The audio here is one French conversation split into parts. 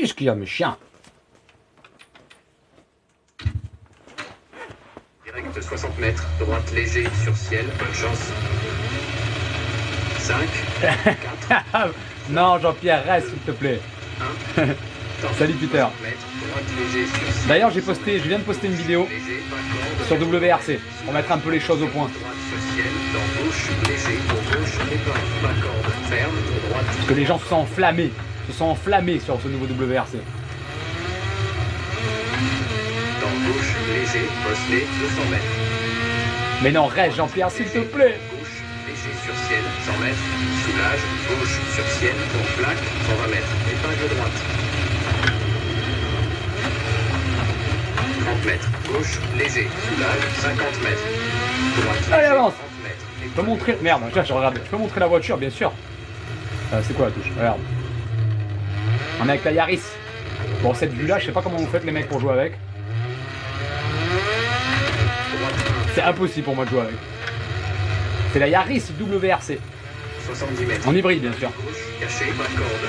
Qu'est-ce qu'il y a, mes chiens? Direct 60 mètres, droite léger sur ciel, bonne chance. 5, 4, Non, Jean-Pierre, reste s'il te plaît. 1. Salut Peter. D'ailleurs, je viens de poster une vidéo sur WRC pour mettre un peu les choses au point. Parce que les gens se sont enflammés sur ce nouveau WRC. Dans gauche, léger, bosselé, 200 mètres. Mais non, reste Jean-Pierre, s'il te plaît. Gauche, léger sur ciel, 100 mètres. Soulage, gauche sur ciel, pour plaque, 120 mètres. Épingle droite. 30 mètres. Gauche, léger, soulage, 50 mètres. Droite, Allez, léger, avance. 30 mètres. Je peux montrer... Merde, tiens, je regarde. Je peux montrer la voiture, bien sûr. C'est quoi la touche? Regarde. On est avec la Yaris. Bon, cette vue-là, je sais pas comment vous faites les mecs pour jouer avec. C'est impossible pour moi de jouer avec. C'est la Yaris WRC. 70 mètres. En hybride, bien sûr. Gauche, caché, pas de corde.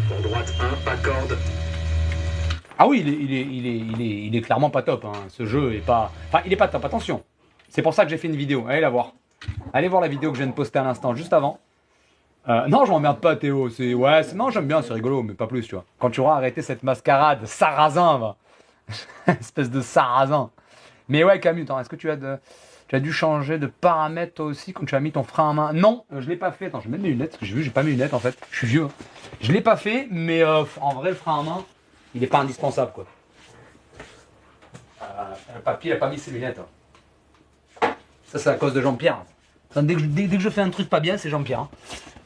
Pour droite, 1, pas de corde. Ah oui, il est clairement pas top. Hein. Ce jeu est pas... Enfin, il est pas top, attention. C'est pour ça que j'ai fait une vidéo. Allez la voir. Allez voir la vidéo que je viens de poster à l'instant, juste avant. Non, je m'emmerde pas, Théo. Non, j'aime bien, c'est rigolo, mais pas plus, tu vois. Quand tu auras arrêté cette mascarade, sarrasin, va. Espèce de sarrasin. Mais ouais, Camus, est-ce que tu as dû changer de paramètres toi aussi quand tu as mis ton frein à main? Non, je l'ai pas fait. Attends, je vais mettre mes lunettes, parce que j'ai vu, j'ai pas mes lunettes en fait. Je suis vieux. Hein. Je l'ai pas fait, mais en vrai, le frein à main, il est pas indispensable, quoi. Le papy, il a pas mis ses lunettes. Hein. Ça, c'est à cause de Jean-Pierre. Dès que je fais un truc pas bien, c'est Jean-Pierre. Hein.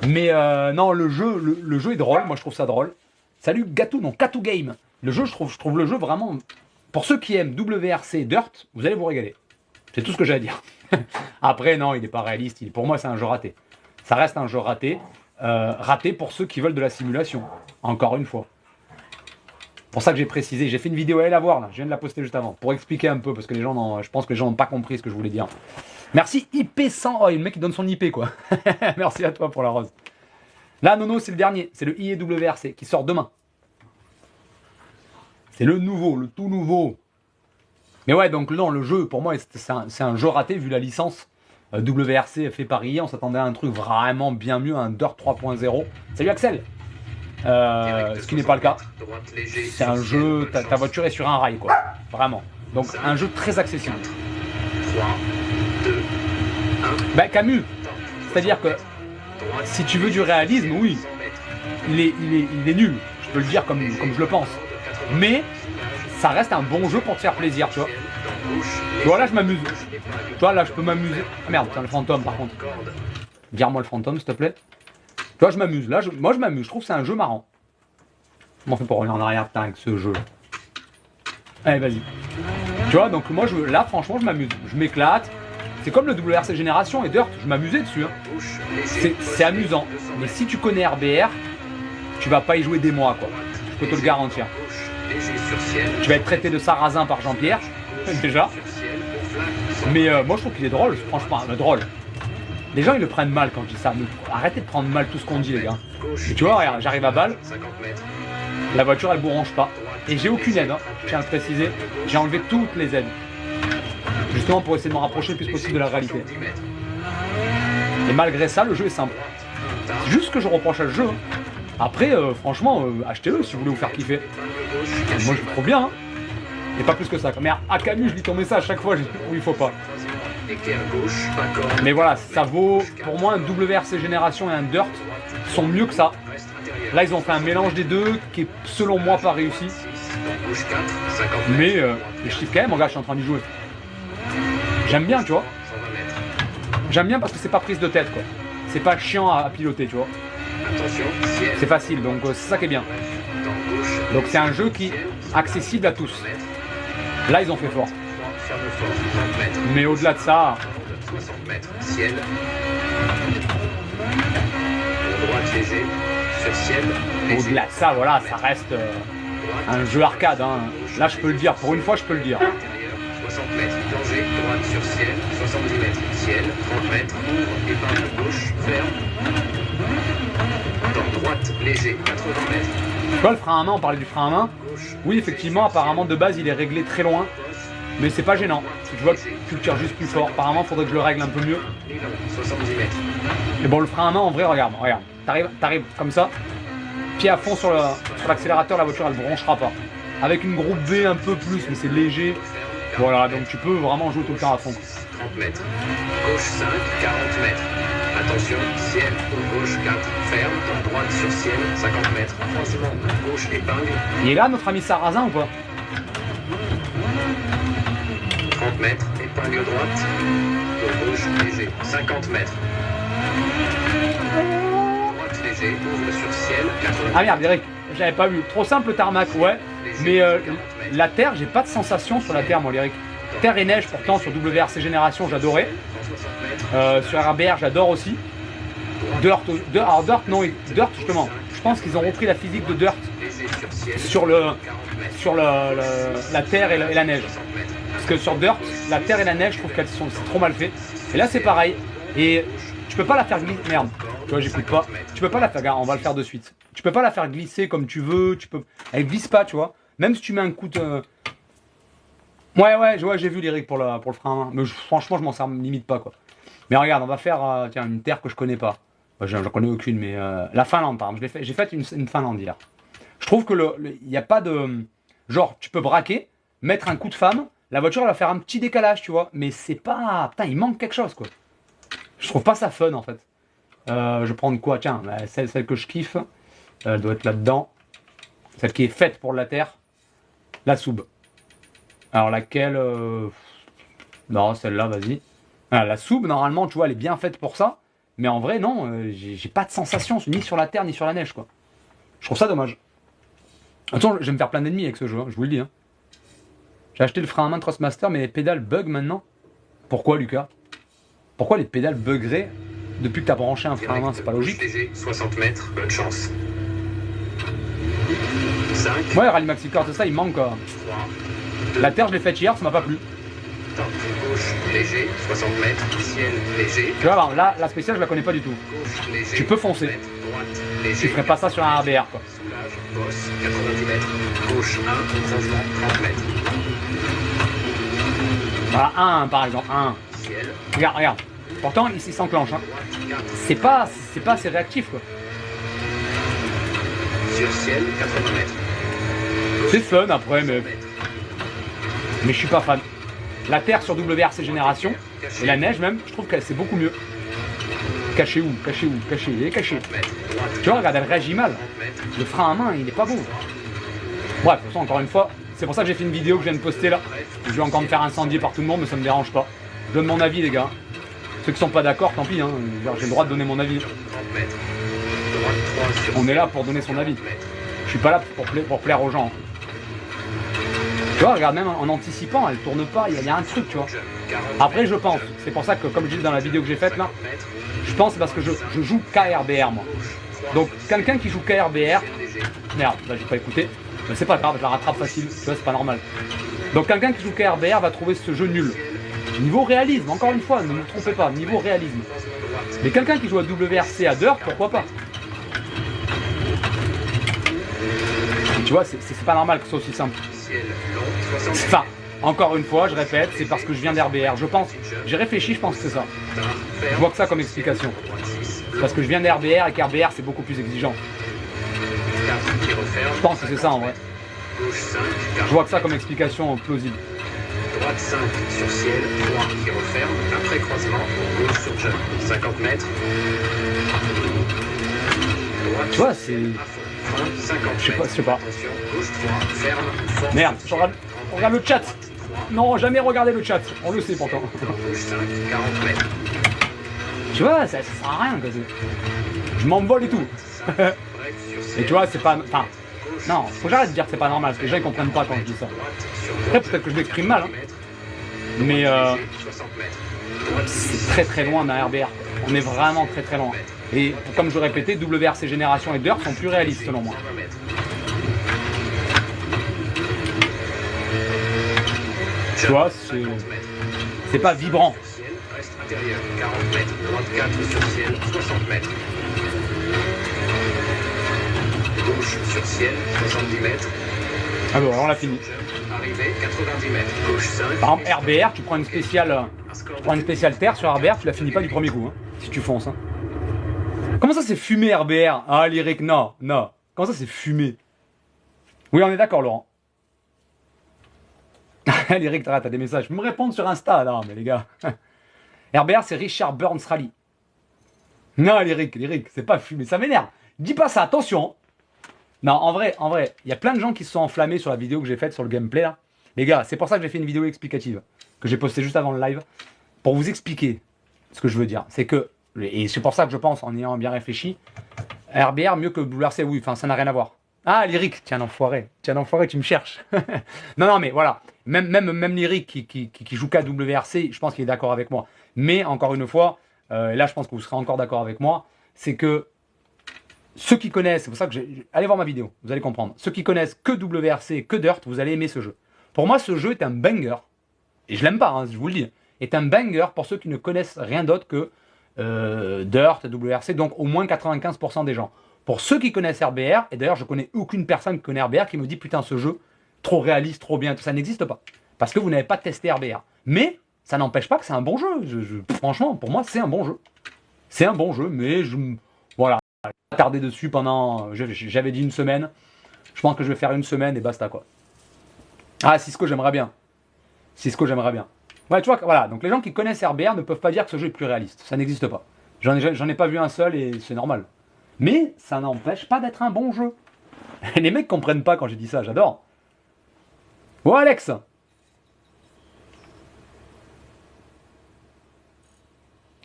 Mais non, le jeu est drôle. Moi, je trouve ça drôle. Salut Gatou, non, Katou Game. Le jeu, je trouve le jeu vraiment... Pour ceux qui aiment WRC Dirt, vous allez vous régaler. C'est tout ce que j'ai à dire. Après, non, il n'est pas réaliste. Pour moi, c'est un jeu raté. Ça reste un jeu raté. Raté pour ceux qui veulent de la simulation. Encore une fois. Pour ça que j'ai précisé. J'ai fait une vidéo, allez la voir là. Je viens de la poster juste avant. Pour expliquer un peu, parce que je pense que les gens n'ont pas compris ce que je voulais dire. Merci IP100. Oh, il y a le mec qui donne son IP, quoi. Merci à toi pour la rose. Là, Nono, c'est le dernier. C'est le IEWRC qui sort demain. C'est le nouveau, le tout nouveau. Mais ouais, donc non, le jeu, pour moi, c'est un jeu raté vu la licence. WRC fait par IA, on s'attendait à un truc vraiment bien mieux, un Dirt 3.0. Salut Axel. Ce qui n'est pas le cas. C'est un jeu, ta voiture est sur un rail, quoi. Vraiment. Donc un jeu très accessible. 3, 2, 1. Bah Camus, c'est-à-dire que si tu veux du réalisme, oui, il est nul. Je peux le dire comme je le pense. Mais ça reste un bon jeu pour te faire plaisir, tu vois. Tu vois, là je m'amuse. Tu vois, là je peux m'amuser. Ah merde, putain, le fantôme par contre. Vire-moi le fantôme, s'il te plaît. Tu vois, je m'amuse. Là, moi je m'amuse. Je trouve que c'est un jeu marrant. Comment on fait pour revenir en arrière, putain, avec ce jeu? Allez, vas-y. Tu vois, donc moi, là, franchement, je m'amuse. Je m'éclate. C'est comme le WRC Génération et Dirt. Je m'amusais dessus. Hein. C'est amusant. Mais si tu connais RBR, tu vas pas y jouer des mois, quoi. Je peux te le garantir. Tu vas être traité de sarrasin par Jean-Pierre, déjà. Mais moi je trouve qu'il est drôle, franchement, drôle. Les gens ils le prennent mal quand je dis ça. Mais arrêtez de prendre mal tout ce qu'on dit, les gars. Et tu vois, regarde, j'arrive à balle. La voiture elle bourrange pas. Et j'ai aucune aide, hein. Je tiens à le préciser. J'ai enlevé toutes les aides. Justement pour essayer de me rapprocher le plus possible de la réalité. Et malgré ça, le jeu est simple. C'est juste ce que je reproche à ce jeu. Hein. Après, franchement, achetez-le si vous voulez vous faire kiffer. Moi, je trouve bien. Hein. Et pas plus que ça. Mais à Camus, je lis ton message à chaque fois où il faut pas. Mais voilà, ça vaut, pour moi, un WRC Génération et un Dirt sont mieux que ça. Là, ils ont fait un mélange des deux qui est, selon moi, pas réussi. Mais je kiffe quand même, mon gars, je suis en train d'y jouer. J'aime bien, tu vois. J'aime bien parce que c'est pas prise de tête, quoi. C'est pas chiant à piloter, tu vois. C'est facile, donc c'est ça qui est bien. Donc c'est un jeu qui est accessible à tous. Là ils ont fait fort. Mais au-delà de ça... Au-delà de ça, voilà, ça reste un jeu arcade. Hein. Là je peux le dire, pour une fois je peux le dire. 60 mètres, danger, droite sur ciel, 70 mètres, ciel, 30 mètres, ouvre, épingle gauche, ferme. Dans droite, léger, 80 mètres. Tu vois, le frein à main, on parlait du frein à main. Gauche, Oui, effectivement, apparemment, de base, il est réglé très loin. Mais c'est pas gênant. Si tu vois que tu le tires juste plus fort. Apparemment, il faudrait que je le règle un peu mieux. et long, 70 mètres. Mais bon, le frein à main, en vrai, regarde. T'arrives comme ça. Pied à fond sur l'accélérateur, la voiture, elle bronchera pas. Avec une groupe B un peu plus, mais c'est léger. Voilà, donc tu peux vraiment jouer tout le temps à fond. 30 mètres. Gauche 5, 40 mètres. Attention, ciel, au gauche 4, ferme, droite sur ciel, 50 mètres. Croisement, gauche épingle, Il est là, notre ami Sarrazin, ou pas? 30 mètres, épingle droite, au gauche léger, 50 mètres. Droite léger, ouvre sur ciel, 80 mètres. Ah merde, Eric, j'avais pas vu. Trop simple le tarmac, ouais. Mais la terre, j'ai pas de sensation sur la terre, moi, Eric. Terre et neige, pourtant, sur WRC Génération, j'adorais. 160 mètres. Sur RBR, j'adore aussi. Dirt, alors Dirt, non, Dirt, justement. Je pense qu'ils ont repris la physique de Dirt Léger sur ciel, sur, 40 mètres. la terre et la neige. 60 mètres. Parce que sur Dirt, la terre et la neige, je trouve qu'elles sont c'est trop mal fait. Et là, c'est pareil. Et tu peux pas la faire glisser. Merde, tu vois, j'écoute pas. Tu peux pas la faire. Regarde, on va le faire de suite. Tu peux pas la faire glisser comme tu veux. Elle glisse pas, tu vois. Même si tu mets un coup de. Ouais, j'ai vu l'Eric pour le frein à main. Mais franchement, je m'en sers limite pas, quoi. Mais regarde, on va faire tiens, une terre que je connais pas. J'en connais aucune, mais la Finlande, par exemple. J'ai fait une Finlande hier. Je trouve que il n'y a pas de. Genre, tu peux braquer, mettre un coup de femme, la voiture elle va faire un petit décalage, tu vois. Mais c'est pas. Putain, il manque quelque chose, quoi. Je trouve pas ça fun, en fait. Je vais prendre quoi? Tiens, celle que je kiffe. Elle doit être là-dedans. Celle qui est faite pour la terre. La Sub. Alors laquelle non, celle-là, vas-y. Ah, la Sub, normalement, tu vois, elle est bien faite pour ça. Mais en vrai, non, j'ai pas de sensation, ni sur la terre, ni sur la neige, quoi. Je trouve ça dommage. Attends, je vais me faire plein d'ennemis avec ce jeu, hein, je vous le dis. Hein. J'ai acheté le frein à main Trustmaster, mais les pédales bug maintenant. Pourquoi, Lucas? Pourquoi les pédales buggeraient depuis que t'as branché un frein à main? C'est pas logique. Léger, 60 mètres, bonne chance. 5, Ouais, Rally Maxi Car, c'est ça, il manque, quoi. 3, La terre, je l'ai faite hier, ça m'a pas plu. top, gauche, léger, 60 mètres, ciel, léger, Tu vois, alors, là, la spéciale, je la connais pas du tout. gauche, léger, Tu peux foncer. mètres, droite, Tu léger, ferais pas ça sur un RBR, quoi. soulage, bosse, 90 mètres, gauche 1, croisement, 30 mètres, Voilà, un, par exemple, un. ciel, Regarde. Pourtant, il s'enclenche, hein. droite 4, C'est pas assez réactif, quoi. sur ciel, 80 mètres, C'est fun après, mais 100 mètres, je suis pas fan. La terre sur WRC Génération, et la neige même, je trouve que c'est beaucoup mieux. Caché où? Il est caché. 30 mètres, droite, Tu vois, regarde, elle réagit mal. 30 mètres, Le frein à main, il est pas beau. Bref, de toute façon, encore une fois, c'est pour ça que j'ai fait une vidéo que je viens de poster là. Je vais encore me faire incendier par tout le monde, mais ça me dérange pas. Je donne mon avis, les gars. Ceux qui sont pas d'accord, tant pis, hein. J'ai le droit de donner mon avis. 30 mètres, droite 3 sur On est là pour donner son avis. 30 mètres, Je suis pas là pour plaire aux gens. Tu vois, regarde, même en anticipant, elle tourne pas, il y a un truc, tu vois. jeune, 40 Après, je pense, c'est pour ça que, comme je dis dans la vidéo que j'ai faite là, mètres, je pense parce que je joue KRBR, moi. Donc, quelqu'un qui joue KRBR, léger, merde, là j'ai pas écouté, mais c'est pas grave, je la rattrape facile, tu vois, c'est pas normal. Donc, quelqu'un qui joue KRBR va trouver ce jeu nul. Niveau réalisme, encore une fois, ne me trompez pas, niveau réalisme. droite, Mais quelqu'un qui joue à WRC à Dirt, pourquoi pas? Et tu vois, c'est pas normal que ce soit aussi simple. ciel, long, 60 mètres, Enfin, encore une fois, je répète, c'est parce que je viens d'RBR. Je pense, j'ai réfléchi, je pense que c'est ça. tard, Je ferme, vois que ça comme explication. droite 6, Parce que je viens d'RBR et qu'RBR c'est beaucoup plus exigeant. 4 qui referme, Je pense que c'est ça en vrai. gauche 5, Je vois que ça comme explication plausible. droite 5 sur ciel, 3 qui referme, après croisement, gauche sur jeune, 50 mètres, droite, Tu vois, c'est. frein, 50 Je sais pas, mètres, je sais pas. attention, gauche 3, ferme, force, Merde, on regarde le chat. Non, jamais regarder le chat. On le sait pourtant. gauche 5, 40 mètres, Tu vois, ça sert à rien. Quoi. Je m'envole et tout. break sur ciel, Et tu vois, c'est pas. Enfin, non, faut que j'arrête de dire que c'est pas normal. Parce que les gens ils comprennent pas quand je dis ça. droite sur Après, peut-être que je m'exprime mal. Hein. Mais 60 mètres, droite c'est très très loin d'un RBR. On est vraiment très très loin. Et comme je le répétais, WRC Génération et Dirt sont plus réalistes selon moi. 20 mètres. Tu vois, 50 mètres. c'est pas vibrant. Ciel, reste intérieur, 40 mètres, droite 4 sur ciel, 60 mètres. gauche sur ciel, 70 mètres. Ah bon, alors on l'a fini. Arrivée, 90 mètres, gauche 5. Par exemple, RBR, tu prends une spéciale terre sur RBR, tu la finis pas du premier coup, hein, si tu fonces. Hein. Comment ça c'est fumé RBR? Ah, lyrique, non, non. Comment ça c'est fumé? Oui, on est d'accord, Laurent. Lyrique, t'as des messages. Je peux me répondre sur Insta, non, mais les gars. RBR, c'est Richard Burns Rally. Non, lyrique, c'est pas fumé, ça m'énerve. Dis pas ça, attention. Non, en vrai, il y a plein de gens qui se sont enflammés sur la vidéo que j'ai faite sur le gameplay, là. Les gars, c'est pour ça que j'ai fait une vidéo explicative, que j'ai postée juste avant le live, pour vous expliquer ce que je veux dire. C'est que, et c'est pour ça que je pense, en ayant bien réfléchi, RBR mieux que WRC, oui, enfin, ça n'a rien à voir. Ah, lyrique, tiens, l'enfoiré, tu me cherches. non, mais voilà, même lyrique qui joue qu'à WRC, je pense qu'il est d'accord avec moi. Mais, encore une fois, et là, je pense que vous serez encore d'accord avec moi, c'est que ceux qui connaissent, c'est pour ça que allez voir ma vidéo, vous allez comprendre. Ceux qui connaissent que WRC, que Dirt, vous allez aimer ce jeu. Pour moi, ce jeu est un banger, et je l'aime pas, hein, je vous le dis, est un banger pour ceux qui ne connaissent rien d'autre que Dirt, WRC, donc au moins 95% des gens. Pour ceux qui connaissent RBR, et d'ailleurs je connais aucune personne qui connaît RBR qui me dit putain ce jeu, trop réaliste, trop bien, tout ça n'existe pas. Parce que vous n'avez pas testé RBR. Mais ça n'empêche pas que c'est un bon jeu. Franchement, pour moi, c'est un bon jeu. C'est un bon jeu, mais voilà, attardé dessus pendant, j'avais dit une semaine. Je pense que je vais faire une semaine et basta quoi. Ah, Cisco, j'aimerais bien. Ouais, tu vois, voilà. Donc les gens qui connaissent RBR ne peuvent pas dire que ce jeu est plus réaliste. Ça n'existe pas. J'en ai pas vu un seul et c'est normal. Mais ça n'empêche pas d'être un bon jeu. Les mecs comprennent pas quand j'ai dit ça, j'adore. Bon, Alex.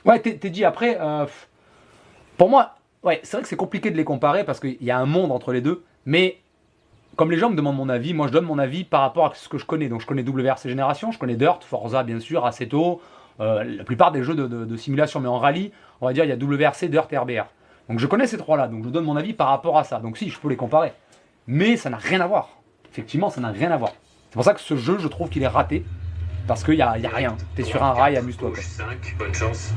Ouais, t'es dit après. Pour moi, ouais, c'est vrai que c'est compliqué de les comparer parce qu'il y a un monde entre les deux. Mais comme les gens me demandent mon avis, moi je donne mon avis par rapport à ce que je connais. Donc je connais WRC Génération, je connais Dirt, Forza bien sûr, Assetto, la plupart des jeux de simulation. Mais en rallye, on va dire il y a WRC, Dirt et RBR. Donc je connais ces trois-là, donc je donne mon avis par rapport à ça. Donc si, je peux les comparer. Mais ça n'a rien à voir. Effectivement, ça n'a rien à voir. C'est pour ça que ce jeu, je trouve qu'il est raté. Parce qu'il n'y a rien. T'es sur un rail, amuse-toi. Gauche 5, bonne chance.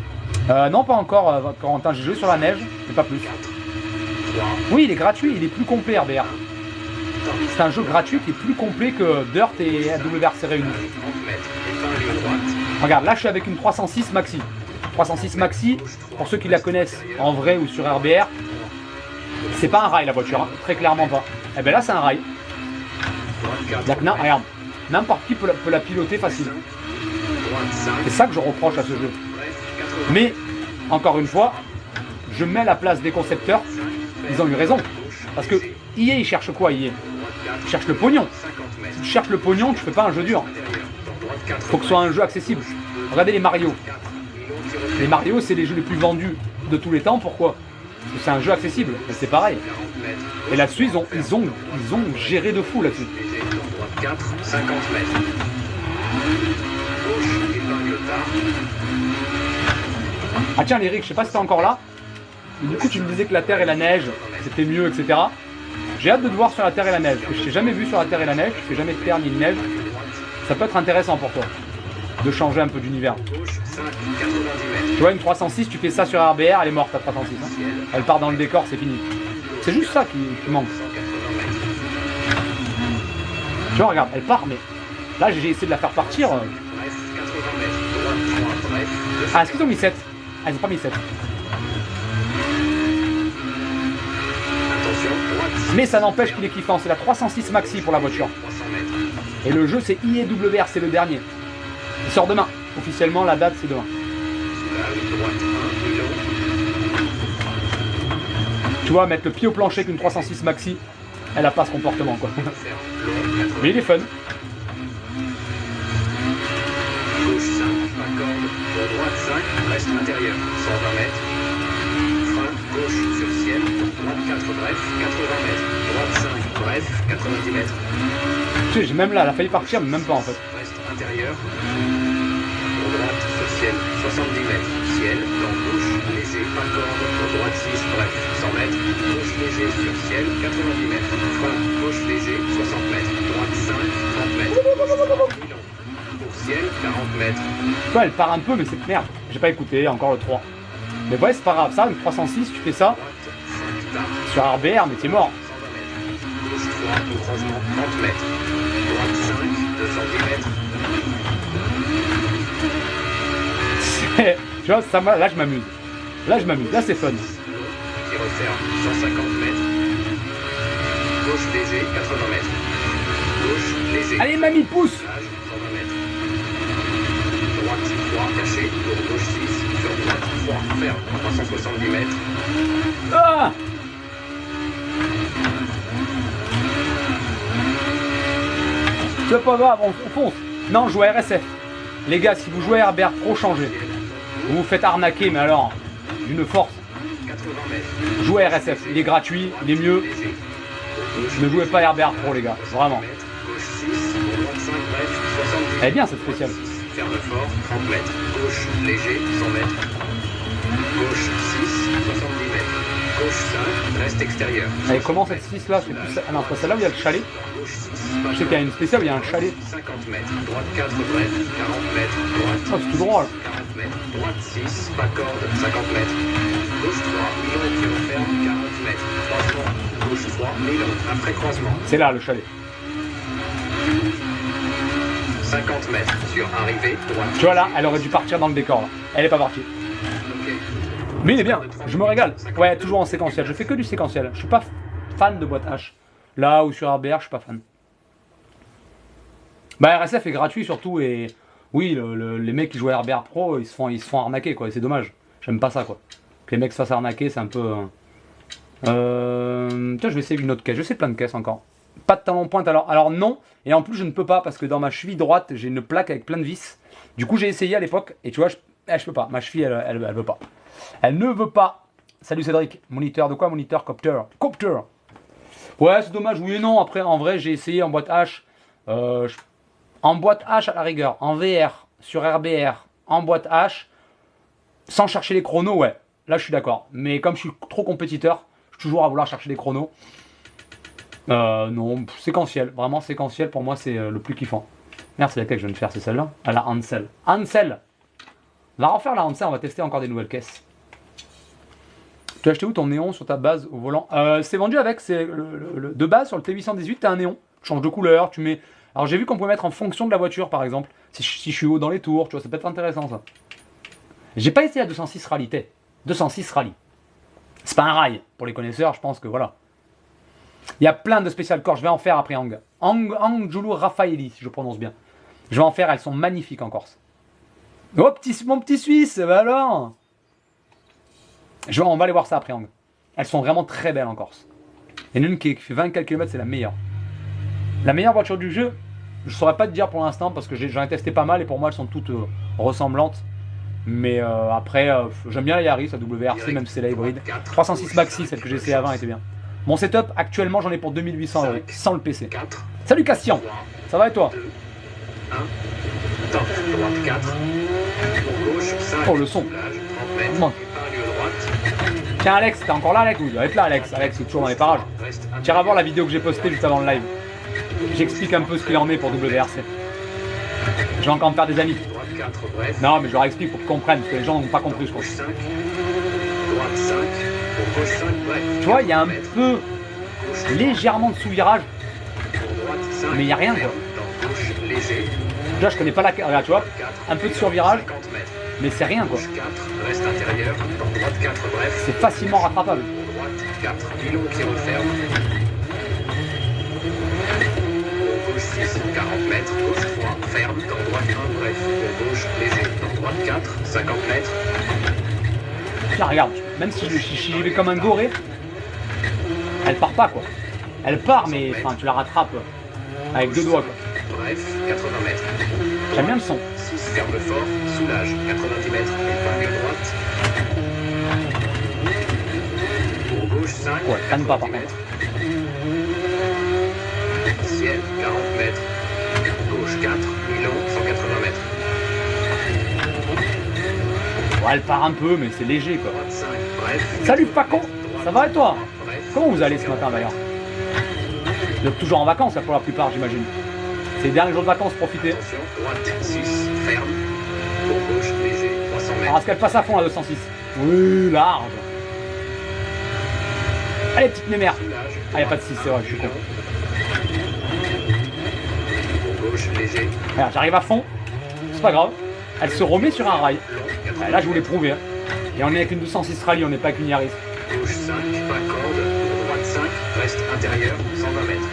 Non, pas encore, Corentin. J'ai joué sur la neige, mais pas plus. 3, Oui, il est gratuit, il est plus complet, RBR. C'est un jeu gratuit qui est plus complet que Dirt et WRC réunis. 30 mètres, épingle droite. Regarde, là je suis avec une 306 Maxi. 306 Maxi, pour ceux qui la connaissent en vrai ou sur RBR, c'est pas un rail la voiture, hein, très clairement pas. Et bien là c'est un rail. Donc non, regarde, n'importe qui peut la piloter facile. C'est ça que je reproche à ce jeu. Mais, encore une fois, je mets la place des concepteurs, ils ont eu raison. Parce que EA, il cherche quoi EA? Il cherche le pognon. Si tu cherches le pognon, tu fais pas un jeu dur. Faut que ce soit un jeu accessible. Regardez les Mario. Les Mario, c'est les jeux les plus vendus de tous les temps. Pourquoi? Parce que c'est un jeu accessible. Mais c'est pareil. Et là-dessus, ils ont géré de fou là-dessus. 4, 50 mètres. Gauche, épingle tard. Ah tiens, Lyric, je sais pas si t'es encore là. Du coup, tu me disais que la terre et la neige, c'était mieux, etc. J'ai hâte de te voir sur la terre et la neige. Je t'ai jamais vu sur la terre et la neige. Je fais jamais de terre ni de neige. Ça peut être intéressant pour toi de changer un peu d'univers. Tu vois, une 306, tu fais ça sur RBR, elle est morte, ta 306. Hein. Elle part dans le décor, c'est fini. C'est juste ça qui manque. Tu vois, regarde, elle part, mais là, j'ai essayé de la faire partir. Ah, est-ce qu'ils ont mis 7? Ah, ils n'ont pas mis 7. Mais ça n'empêche qu'il est kiffant. C'est la 306 Maxi pour la voiture. Et le jeu, c'est IEWR, c'est le dernier. Il sort demain. Officiellement, la date, c'est demain. Tu vois, mettre le pied au plancher qu'une 306 Maxi, elle a pas ce comportement, quoi. Mais il est fun. Gauche 5, accorde. Droite 5, reste intérieur. 120 mètres. Frein, gauche sur ciel. Droite 4, bref, 80 mètres. Droite 5, bref, 90 mètres. Tu sais, même là, elle a failli partir, mais même pas en fait. Reste intérieur. Droite sur ciel, 70 mètres. Ciel, dans gauche, léger, accorde. Droite 6, bref, 100 mètres. Gauche léger sur ciel, 90 mètres. Frein, gauche léger, 60 mètres. Droite 5, 30 mètres. Pour ciel, 40 mètres. Tu vois, elle part un peu, mais c'est merde. J'ai pas écouté, encore le 3. Mais ouais, c'est pas grave, ça, une 306, tu fais ça sur RBR, mais t'es mort. droite au croisement 30 mètres. Droite 5, 210 mètres. Tu vois, ça, là je m'amuse. Là je m'amuse, là c'est fun. Qui referme 150 mètres. Gauche léger 80 mètres. Gauche léger. Allez mamie, pousse. 120 mètres. Droite 3 caché. Pour gauche 6. Sur droite 3 ferme 370 mètres. Ah, c'est pas grave, on fonce. Non, je joue à RSF. Les gars, si vous jouez à RBR Pro, changez. Vous vous faites arnaquer, mais alors, d'une force. 80 mètres. Jouez à RSF, il est gratuit, il est mieux. Léger. Ne jouez pas à RBR Pro, les gars, vraiment. Gauche 6. Droite 5 bref 70 Elle est bien cette spéciale. Ferme fort, 30 mètres. Gauche, léger, 100 mètres. Gauche 6, 70 mètres. Gauche 5, reste extérieur. Allez, comment cette 6 là? C'est plus... Ah non, c'est pas celle-là où il y a le chalet. Gauche 6, Je sais qu'il y a une spéciale où il y a un chalet. 50 mètres. Droite 4, bref, 40 mètres. Droite Oh, c'est tout droit là. 40 mètres. Droite 6, pas corde, 50 mètres. Gauche 3, Milan qui referme, 40 mètres. Croisement. Gauche 3, Milan, après croisement. C'est là le chalet. 50 mètres. Sur arrivée, droite. Tu vois là, elle aurait dû partir dans le décor là. Elle est pas partie. Ok. Mais il est bien, je me régale. Ouais, toujours en séquentiel. Je fais que du séquentiel. Je suis pas fan de boîte H. Là ou sur RBR, je suis pas fan. Bah RSF est gratuit surtout et oui, les mecs qui jouent à RBR Pro, ils se font arnaquer quoi. Et c'est dommage. J'aime pas ça quoi. Que les mecs se fassent arnaquer, c'est un peu. Tiens, je vais essayer une autre caisse. Je sais plein de caisses encore. Pas de talon pointe alors. Alors non. Et en plus je ne peux pas parce que dans ma cheville droite j'ai une plaque avec plein de vis. Du coup j'ai essayé à l'époque et tu vois je peux pas. Ma cheville elle veut pas. Elle ne veut pas. Salut Cédric. Moniteur de quoi? Moniteur Copter. Copter. Ouais c'est dommage. Oui et non. Après en vrai j'ai essayé en boîte H. En boîte H à la rigueur. En VR. Sur RBR. En boîte H. Sans chercher les chronos ouais. Là je suis d'accord. Mais comme je suis trop compétiteur. Je suis toujours à vouloir chercher les chronos. Non, séquentiel, vraiment séquentiel pour moi c'est le plus kiffant. Merde, c'est laquelle que je viens de faire, c'est celle-là? Ah la Hansel. Hansel. On va refaire la Hansel, on va tester encore des nouvelles caisses. Tu as acheté où ton néon sur ta base au volant? C'est vendu avec, c'est de base sur le T818, t'as un néon. Tu changes de couleur, tu mets. Alors j'ai vu qu'on pouvait mettre en fonction de la voiture par exemple. Si je suis haut dans les tours, tu vois, ça peut être intéressant ça. J'ai pas essayé la 206 Rally, 206 Rally. C'est pas un rail, pour les connaisseurs, je pense que voilà. Il y a plein de spécial corps, je vais en faire après Angiolo Raffaelli, si je prononce bien. Je vais en faire, elles sont magnifiques en Corse. Oh, mon petit Suisse, bah alors on va aller voir ça après Ang. Elles sont vraiment très belles en Corse. Il y en a une qui fait 24 km, c'est la meilleure. La meilleure voiture du jeu, je ne saurais pas te dire pour l'instant, parce que j'en ai testé pas mal, et pour moi elles sont toutes ressemblantes. Mais après, j'aime bien la Yaris, la WRC, même si c'est la hybride. 306 Maxi, celle que j'ai essayé avant, était bien. Mon setup, actuellement, j'en ai pour 2800 €, sans le PC. Salut Castian, ça va et toi? 1, top, droite 4, gauche 5, oh le son, tiens Alex, t'es encore là Alex? Oui, il doit être là Alex, Alex est toujours dans les parages. Tiens à voir la vidéo que j'ai postée juste avant le live. J'explique un peu ce qu'il en est pour WRC. Je vais encore me faire des amis. Non mais je leur explique pour qu'ils comprennent, parce que les gens n'ont pas compris je pense. Tu vois, il y a un peu légèrement de sous-virage, mais il n'y a rien quoi. Là, je connais pas la carte, tu vois, un peu de survirage, mais c'est rien quoi. C'est facilement rattrapable. Gauche 6, 40 mètres, gauche 3, ferme, dans droite 1, bref, gauche léger, dans droite 4, 50 mètres. Là, regarde, même si j'y vais comme un goré, elle part pas quoi. Elle part, mais enfin, tu la rattrapes avec deux doigts quoi. Bref, 80 mètres. J'aime bien le son. 6, ferme fort, soulage, 90 mètres, épingle droite. Pour gauche 5, ouais, canne pas par contre. Ciel, 40 mètres. Gauche 4, Milan, 180 mètres. Ouais, elle part un peu, mais c'est léger quoi. Salut Paco, ça va et toi? Comment vous allez ce matin d'ailleurs? Vous êtes toujours en vacances là, pour la plupart j'imagine. C'est les derniers jours de vacances, profitez. Alors est-ce qu'elle passe à fond la 206? Oui, large. Allez petite mémère. Ah y a pas de 6, c'est vrai, je suis con. gauche léger. Regarde, j'arrive à fond, c'est pas grave. Elle se remet sur un rail. Là, je voulais prouver. Hein. Et on est avec une 206 rallye, on n'est pas avec une Yaris. Gauche 5, pas corde, droite 5, reste intérieur, 120 mètres.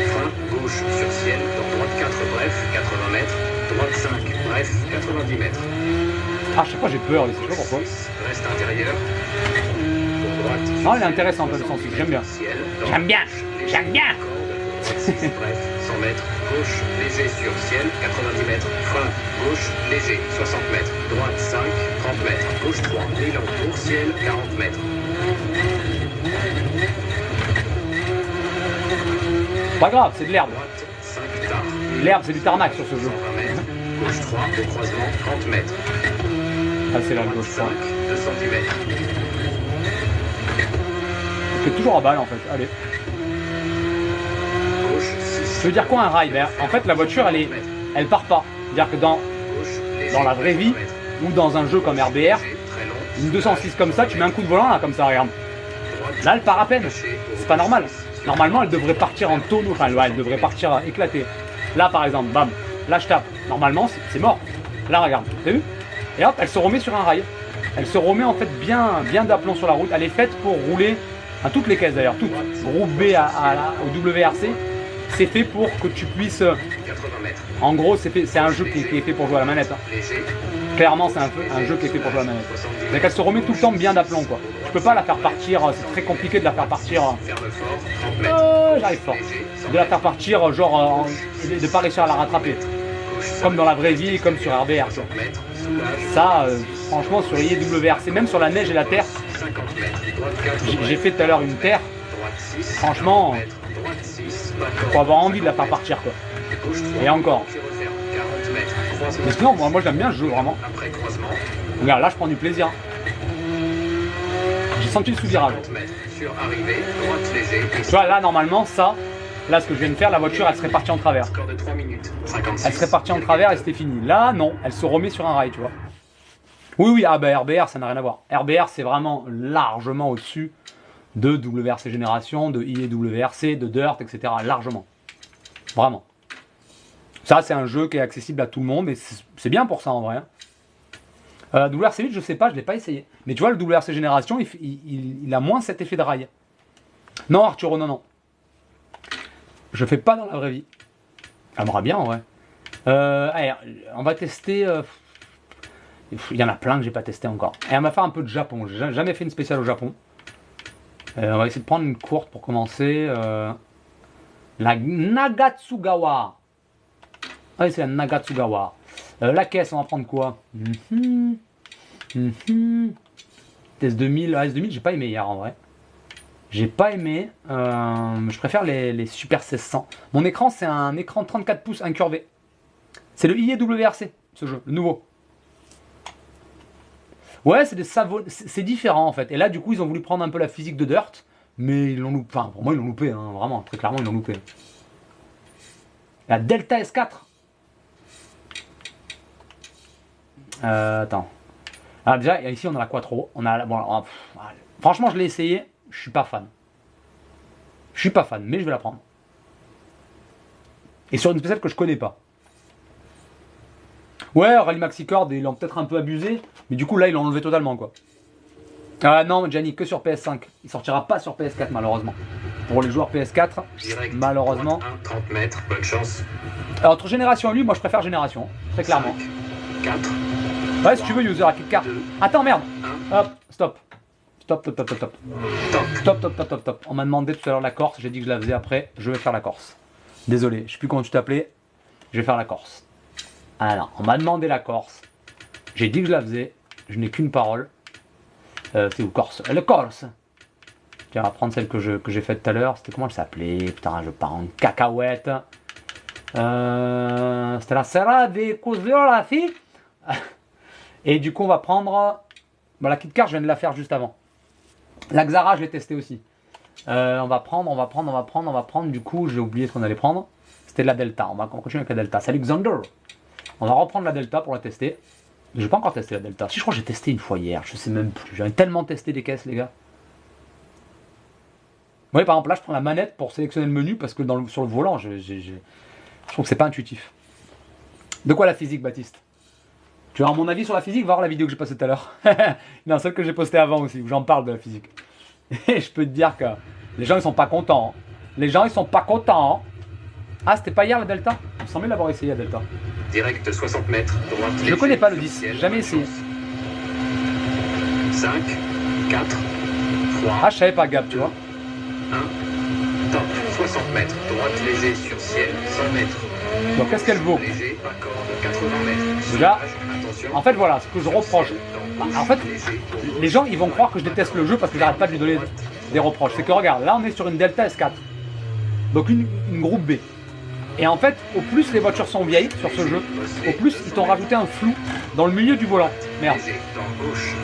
Frein, gauche sur ciel, dans droite 4, bref, 80 mètres. Droite 5, bref, 90 mètres. Ah, à chaque fois j'ai peur, je sais pas pourquoi. 6, reste intérieur. Pour droite. Non, elle est intéressante, le sens, j'aime bien. J'aime bien, j'aime bien. Droite 6, bref, 100 mètres. Gauche, léger sur ciel, 90 mètres. Frein, gauche, léger, 60 mètres. Droite 5, 30 mètres. Gauche 3, élan pour ciel, 40 mètres. Pas grave, c'est de l'herbe. Droite 5, tard. L'herbe, c'est du tarmac sur ce jeu. 120 mètres. Gauche 3, au croisement, 30 mètres. Ah, c'est la gauche 5, 3. 210 mètres. C'est toujours à balle en fait, allez. Gauche 6. Ça veut dire quoi un rail? En fait, la voiture, elle part pas. C'est-à-dire que dans la vraie vie, ou dans un jeu comme RBR, une 206 comme ça, tu mets un coup de volant là, comme ça, regarde. Là, elle part à peine. C'est pas normal. Normalement, elle devrait partir en tonneau, enfin, ouais, elle devrait partir éclatée. Là, par exemple, bam, là, je tape. Normalement, c'est mort. Là, regarde, t'as vu? Et hop, elle se remet sur un rail. Elle se remet en fait bien d'aplomb sur la route. Elle est faite pour rouler, à toutes les caisses d'ailleurs, toutes. Groupe B au WRC, c'est fait pour que tu puisses. En gros, c'est un jeu qui est fait pour jouer à la manette. Hein. Clairement, c'est un jeu qui est fait pour jouer à la manette. C'est qu'elle se remet tout le temps bien d'aplomb, quoi. Je peux pas la faire partir, c'est très compliqué de la faire partir. J'arrive fort. De la faire partir, genre, de pas réussir à la rattraper. Comme dans la vraie vie, comme sur RBR. Ça, franchement, sur IWRC, même sur la neige et la terre, j'ai fait tout à l'heure une terre. Franchement, faut avoir envie de la faire partir, quoi. Et encore. Mais sinon, moi j'aime bien ce jeu, vraiment. Regarde, là, je prends du plaisir. J'ai senti le sous-virage. Tu vois, là, normalement, ça, là, ce que je viens de faire, la voiture, elle serait partie en travers. Elle serait partie en travers et c'était fini. Là, non, elle se remet sur un rail, tu vois. Oui, ah bah RBR, ça n'a rien à voir. RBR, c'est vraiment largement au-dessus de WRC Génération, de IWRC, de Dirt, etc. Largement. Vraiment. Ça, c'est un jeu qui est accessible à tout le monde et c'est bien pour ça, en vrai. WRC 8, je sais pas, je l'ai pas essayé. Mais tu vois, le WRC Génération, il a moins cet effet de rail. Non, Arturo, non. Je fais pas dans la vraie vie. J'aimerais bien, en vrai. Allez, on va tester... il y en a plein que j'ai pas testé encore. Et on va faire un peu de Japon. J'ai jamais fait une spéciale au Japon. On va essayer de prendre une courte pour commencer. La Nagatsugawa. Ah oui, c'est la Nagatsugawa. La caisse, on va prendre quoi? S2000. Ah, S2000, j'ai pas aimé hier en vrai. J'ai pas aimé. Je préfère les Super 1600. Mon écran, c'est un écran 34 pouces incurvé. C'est le IWRC, ce jeu, le nouveau. Ouais, c'est différent en fait. Et là, du coup, ils ont voulu prendre un peu la physique de Dirt, mais ils l'ont loupé. Enfin, pour moi, ils l'ont loupé, hein, vraiment, très clairement, ils l'ont loupé. La Delta S4. Attends. Ah, déjà, ici, on a la Quattro. On a, bon, franchement, je l'ai essayé. Je suis pas fan. Je suis pas fan, mais je vais la prendre. Et sur une spéciale que je connais pas. Ouais, Rally Maxicord, ils l'ont peut-être un peu abusé, mais du coup là ils l'ont enlevé totalement quoi. Ah non, Gianni, que sur PS5. Il sortira pas sur PS4 malheureusement. Pour les joueurs PS4, malheureusement. 30 mètres, bonne chance. Alors, entre Génération et lui, moi je préfère Génération, très clairement. 4. Ouais, si tu veux, user à Kit Attends, merde. Hop, stop. Stop. On m'a demandé tout à l'heure la Corse, j'ai dit que je la faisais après, je vais faire la Corse. Désolé, je sais plus comment tu t'appelais, je vais faire la Corse. Alors, on m'a demandé la Corse. J'ai dit que je la faisais. Je n'ai qu'une parole. C'est où Corse? Le Corse. Tiens, on va prendre celle que j'ai faite tout à l'heure. C'était comment elle s'appelait? Putain, je pars en cacahuète. C'était la Serra de Cosio. Et du coup, on va prendre... Bon, la KitKar, je viens de la faire juste avant. La Xara, je l'ai testé aussi. On va prendre. Du coup, j'ai oublié ce qu'on allait prendre. C'était la Delta. On va continuer avec la Delta. Salut Xander. On va reprendre la Delta pour la tester. Je n'ai pas encore testé la Delta. Si, je crois que j'ai testé une fois hier. Je sais même plus. J'avais tellement testé des caisses, les gars. Vous voyez, par exemple, là, je prends la manette pour sélectionner le menu parce que sur le volant, Je trouve que c'est pas intuitif. De quoi la physique, Baptiste? Tu veux avoir mon avis sur la physique? Va voir la vidéo que j'ai postée tout à l'heure. Non, celle que j'ai postée avant aussi, où j'en parle de la physique. Et je peux te dire que les gens, ils sont pas contents. Les gens, ils sont pas contents. Ah, c'était pas hier la Delta? Il me semblait l'avoir essayé la Delta. Direct 60 mètres, droite. Je connais pas le 10, j'ai jamais essayé. 5, 4, 3. Ah, je savais pas, Gab, tu vois. 1. Top, 60 mètres, droite léger sur ciel, 100 mètres. Donc, qu'est-ce qu'elle vaut? Léger, pas corde, 80 mètres. Déjà, attention. en fait, voilà, ce que je reproche. En fait, les gens, ils vont croire que je déteste le jeu parce que j'arrête pas de lui donner des reproches. C'est que, regarde, là, on est sur une Delta S4. Donc, une groupe B. Et en fait, au plus les voitures sont vieilles sur ce jeu, au plus ils t'ont rajouté un flou dans le milieu du volant. Merde.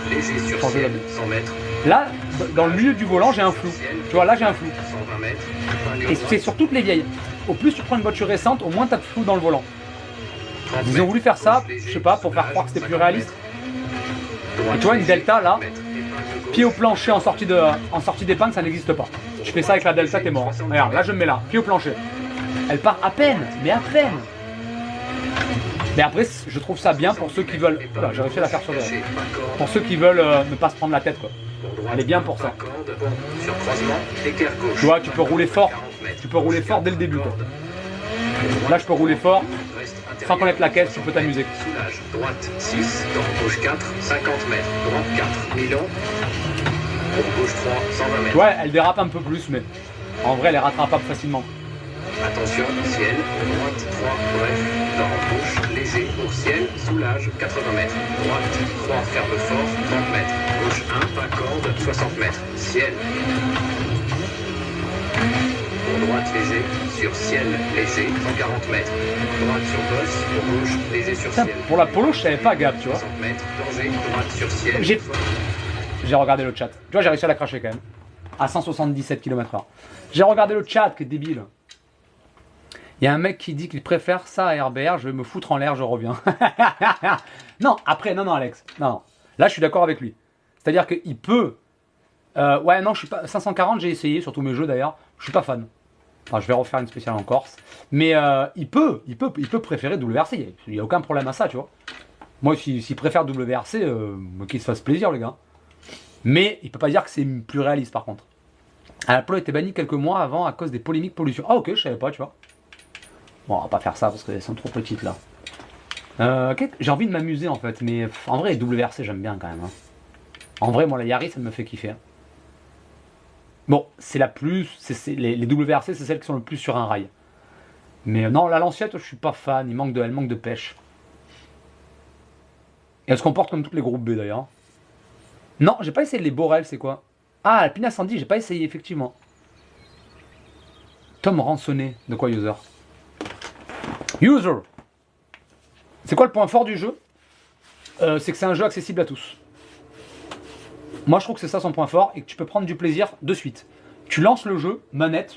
Léger sur ciel, 100 mètres. Là, dans le milieu du volant, j'ai un flou. Tu vois, là, j'ai un flou. 120 mètres. Et c'est sur toutes les vieilles. Au plus tu prends une voiture récente, au moins tu as de flou dans le volant. Ils ont voulu faire ça, je sais pas, pour faire croire que c'était plus réaliste. Et tu vois, une Delta, là, pied au plancher en sortie d'épingle, ça n'existe pas. Je fais ça avec la Delta, t'es mort. Regarde, là, je me mets là, pied au plancher. Elle part à peine, mais à peine. Mais après, je trouve ça bien pour ceux qui veulent... Voilà, j'ai réussi à la faire sur le... Pour ceux qui veulent ne pas se prendre la tête, quoi. Elle est bien pour ça. Tu vois, tu peux rouler fort. Tu peux rouler fort dès le début, quoi. Là, je peux rouler fort. Sans connaître la caisse, tu peux t'amuser. Soulage, droite 6, dans gauche 4, 50 mètres, droite 4, Milan. Pour gauche 3, 120 mètres. Ouais, elle dérape un peu plus, mais en vrai, elle est rattrapable facilement. Attention, ciel, droite 3, bref, dans gauche, léger, pour ciel, soulage, 80 mètres, droite 3, ferme fort, 30 mètres, gauche 1, pas corde, 60 mètres, ciel, pour droite léger, sur ciel, léger, 140 mètres, droite sur bosse, pour gauche, léger sur Putain, ciel. pour la Polo, je savais pas, Gab, tu vois. 60 mètres, danger, droite sur ciel. J'ai regardé le chat. Tu vois, j'ai réussi à la cracher quand même. À 177 km/h. J'ai regardé le chat, qui est débile. Il y a un mec qui dit qu'il préfère ça à RBR, je vais me foutre en l'air, je reviens. Non, après, non, Alex. Non. Là, je suis d'accord avec lui. C'est-à-dire qu'il peut... ouais, non, je suis pas... 540, j'ai essayé, sur tous mes jeux d'ailleurs. Je suis pas fan. Enfin, je vais refaire une spéciale en Corse. Mais il peut préférer WRC. Il n'y a aucun problème à ça, tu vois. Moi, s'il préfère WRC, qu'il se fasse plaisir, les gars. Mais il peut pas dire que c'est plus réaliste, par contre. La Polo était bannie quelques mois avant à cause des polémiques pollution. Ah, ok, je savais pas, tu vois. Bon, on va pas faire ça parce qu'elles sont trop petites là. J'ai envie de m'amuser en fait, mais en vrai, les WRC j'aime bien quand même. Hein. En vrai, moi la Yaris, elle me fait kiffer. Hein. Bon, c'est la plus. Les WRC, c'est celles qui sont le plus sur un rail. Mais non, la Lanciette, je suis pas fan, elle manque de pêche. Et elle se comporte comme toutes les groupes B d'ailleurs. Non, j'ai pas essayé les Borel, c'est quoi? Ah, la Pina 110, j'ai pas essayé effectivement. Tom Rançonnet, de quoi user? User. C'est quoi le point fort du jeu? C'est que c'est un jeu accessible à tous. Moi je trouve que c'est ça son point fort et que tu peux prendre du plaisir de suite. Tu lances le jeu, manette,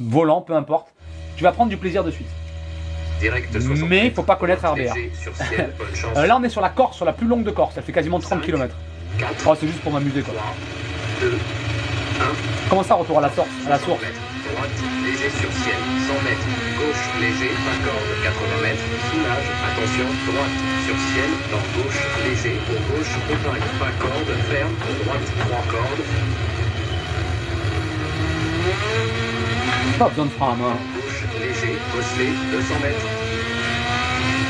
volant, peu importe. Tu vas prendre du plaisir de suite. Mais il faut pas connaître RBR. Là on est sur la Corse, sur la plus longue de Corse. Elle fait quasiment 30 km. Oh, c'est juste pour m'amuser quoi. Comment ça, retour à la source? Droite, léger sur ciel, 100 mètres, gauche, léger, pas corde, 80 mètres, soulage, attention, droite, sur ciel, dans gauche, léger, pour gauche, épingle, pas corde, ferme, pour droite, 3 cordes. Pas besoin de frein à main. Gauche, léger, bosselé, 200 mètres.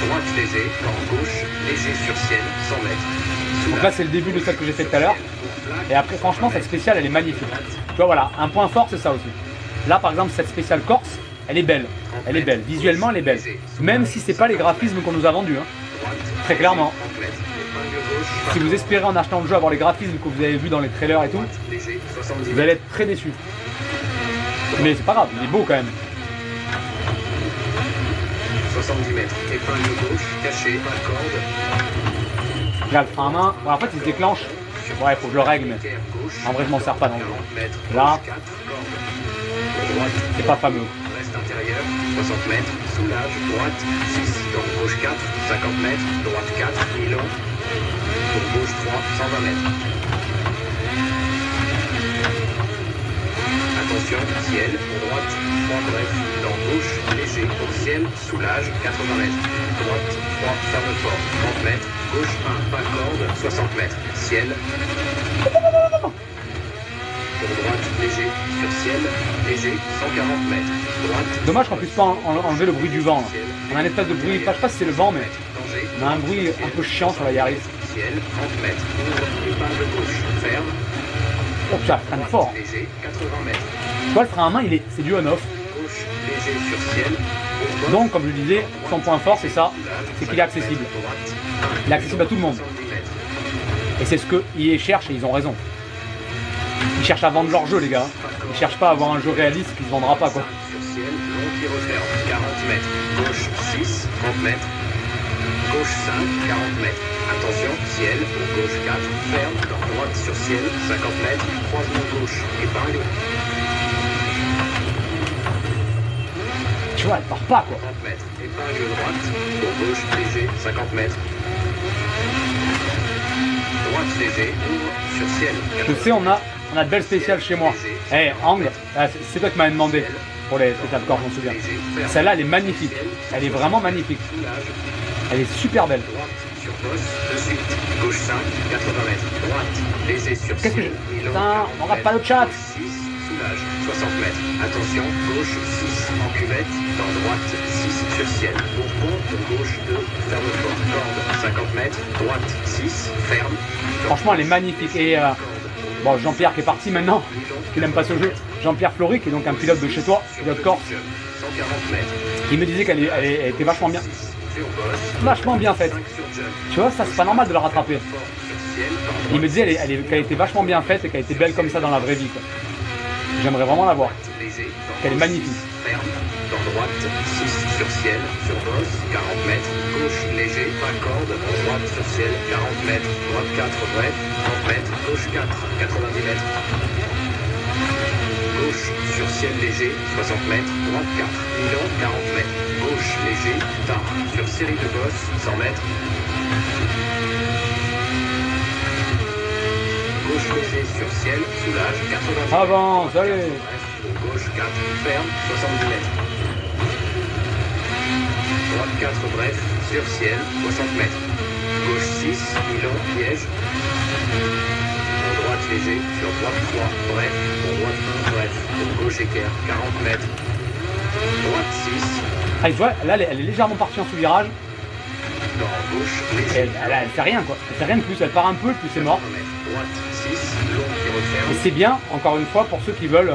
Droite, léger, dans gauche, léger sur ciel, 100 mètres. Soulage. Donc là c'est le début de celle que j'ai fait tout à l'heure. Et après franchement cette spéciale elle est magnifique. Tu vois voilà, un point fort c'est ça aussi. Là par exemple cette spéciale Corse, elle est belle. Elle est belle, visuellement elle est belle. Même si c'est pas les graphismes qu'on nous a vendus. Hein. Très clairement. Si vous espérez en achetant le jeu avoir les graphismes que vous avez vus dans les trailers et tout, vous allez être très déçus. Mais c'est pas grave, il est beau quand même. 70 mètres, épingle gauche, caché, pas corde. Regarde le frein à main, bon, en fait il se déclenche. Ouais, il faut que je le règle, mais en vrai je m'en sers pas dans le jeu. Là, c'est pas fameux. Reste intérieur, 60 mètres, soulage, droite, 6, dans gauche 4, 50 mètres, droite 4, Milan, pour gauche 3, 120 mètres. Attention, ciel, pour droite, 3 bref, dans gauche, léger, au ciel, soulage, 80 mètres. Droite, 3, ferme fort, 30 mètres. Gauche, 1, pas corde, 60 mètres. Ciel. Pour droite, léger, sur ciel, léger, 140 mètres. Droite. Dommage qu'on puisse pas enlever le bruit du vent. Là. On a un espèce de bruit, je sais pas si c'est le vent, mais Danger. on a un bruit un peu chiant sur la Yaris. Ciel, 30 mètres. Ouvre, épingle gauche, ferme. Oh putain, freine fort. Léger, 80 mètres. Tu vois, le frein à main, c'est du on-off. Gauche, léger, sur ciel. Pour Donc, comme je le disais, son point fort, c'est ça, c'est qu'il est accessible. Il est accessible à tout le monde. Et c'est ce qu'ils cherchent et ils ont raison. Ils cherchent à vendre leur jeu, les gars. Ils cherchent pas à avoir un jeu réaliste qui se vendra pas, quoi. Sur ciel, long qui referme, 40 mètres. Gauche 6, 30 mètres. Gauche 5, 40 mètres. Attention, ciel, gauche 4, ferme. Dans droite sur ciel, 50 mètres. Croisement gauche, épingle. Tu vois, elle part pas, quoi. 30 mètres. Épingle droite. Pour gauche, léger, 50 mètres. Droite léger, ouvre sur ciel. Je sais, on a de belles spéciales chez moi. Eh, Angle, c'est toi qui m'avais demandé pour les spéciales corps, je m'en souviens. Celle-là, elle est magnifique. Elle est vraiment magnifique. Elle est super belle. Droite sur bosse, de suite. Gauche 5, 80 mètres. Droite, léger sur Qu'est-ce que ciel. je... Putain, on rate pas le chat. 6, soulage, 60 mètres. Attention, gauche 6 en cuvette. Dans droite 6 sur ciel. Pour pont, gauche 2, ferme fort. Corde, 50 mètres. Droite 6, ferme. Franchement, elle est magnifique. Et bon, Jean-Pierre qui est parti maintenant, qui n'aime pas ce jeu. Jean-Pierre Flory, qui est donc un pilote de chez toi, pilote corse. 140 mètres. Il me disait qu'elle était vachement bien. Sur bosse. Vachement bien faite. 5 sur jump. Tu vois, ça, c'est pas normal de la rattraper. Fort sur ciel. Dans Il me disait qu'elle était vachement bien faite et qu'elle était belle comme ça dans la vraie vie, quoi. J'aimerais vraiment la voir. léger. Dans Qu'elle est gauche, magnifique. Ferme. Dans droite 6 sur ciel. Sur bosse, 40 mètres. Gauche léger. Pas corde. Droite sur ciel. 40 mètres. Droite 4 bref. 30 mètres. Gauche 4. 90 mètres. Gauche sur ciel léger. 60 mètres. Droite 4. Milan 40 mètres. Gauche léger. Tard. Sur série de bosse. 100 mètres. Gauche léger sur ciel. Soulage. 80 mètres. Avance, allez. Gauche 4, ferme, 70 mètres. Droite 4, bref, sur ciel, 60 mètres. Gauche 6, Milan, piège. Pour droite léger, sur droite 3, bref. Pour droite 1, bref. Pour gauche équerre, 40 mètres. Droite 6, Ah, tu vois, là, elle est légèrement partie en sous-virage. dans gauche Et léger. elle fait rien, quoi. Elle fait rien de plus. Elle part un peu, puis c'est mort. 80 mètres. Droite 6, long qui Et referme, c'est bien, encore une fois, pour ceux qui veulent.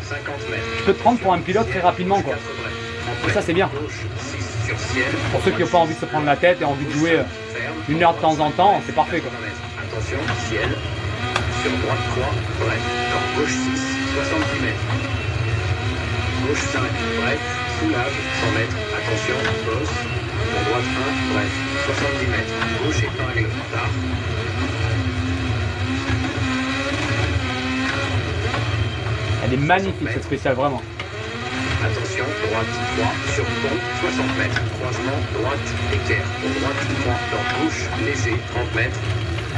50 mètres. Je peux te prendre pour un pilote très rapidement, quoi. 4 bref, 30 Et ça, c'est bien. Gauche 6 sur ciel. Pour ceux qui n'ont pas envie de se prendre la tête et envie de jouer Ferme. une heure de temps en temps, c'est parfait, quoi. 80 mètres. Attention, ciel. Sur droite 3, bref. Dans gauche 6, 70 mètres. Gauche 5, bref. Soulage, 100 mètres. Attention, bosse. Pour droite 1, bref. 70 mètres. Gauche épingle, tard. Elle est magnifique, cette spéciale, vraiment. Attention, droite 3, sur pont, 60 mètres. Croisement, droite, équerre. Pour droite 3, dans gauche, léger, 30 mètres.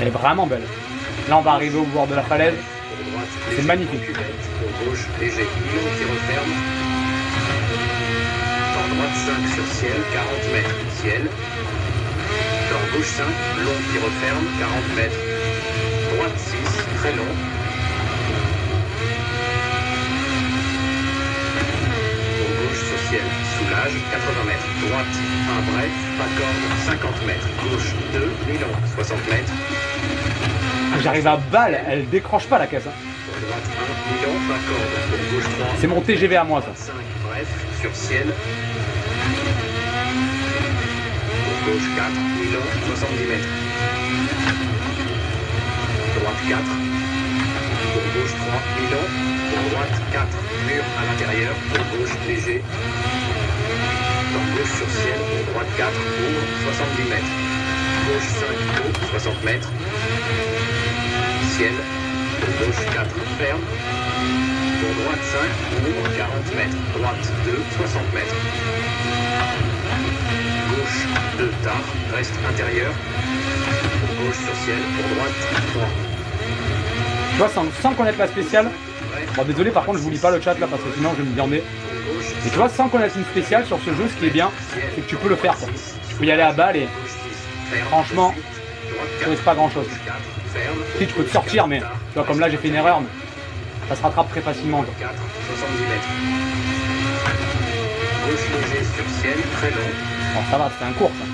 Elle est vraiment belle. Là, on va arriver au bord de la falaise. Pour droite, C'est léger, magnifique. cuvette. Pour gauche, léger, Milan qui referme. Dans droite 5 sur ciel, 40 mètres. Ciel. Dans gauche 5, long qui referme, 40 mètres. Droite 6, très long. Pour gauche sur ciel, soulage, 80 mètres. Droite 1 bref, pas corde, 50 mètres. Gauche 2, Milan, 60 mètres. J'arrive à balle, elle décroche pas la caisse. Hein. Pour droite 1, Milan, pas corde. Pour gauche 3, C'est mon TGV à moi, ça. 5, bref, sur ciel. Pour gauche 4, Milan, 70 mètres. Droite 4. Pour gauche 3, Milan. Pour droite 4, mur à l'intérieur. Pour gauche léger. Dans gauche sur ciel. Pour droite 4, ouvre, 70 mètres. Gauche 5, haut, 60 mètres. Ciel. Pour gauche 4, ferme. Pour droite 5, ouvre, 40 mètres. Droite 2, 60 mètres. Gauche 2, tard, reste intérieur. Pour gauche sur ciel, pour droite 3. Tu vois, sans connaître la spéciale, Bon, désolé, par contre, je vous lis pas le chat là parce que sinon je vais me viander. Et tu vois, sans connaître une spéciale sur ce jeu, ce qui est bien, c'est que tu peux le faire, quoi. Tu peux y aller à balle et franchement, tu risques pas grand chose. Si tu peux te sortir, mais tu vois, comme là j'ai fait une erreur, mais ça se rattrape très facilement. Quoi. 70 mètres. Gauche léger sur ciel, très long. Bon, ça va, c'est un court ça.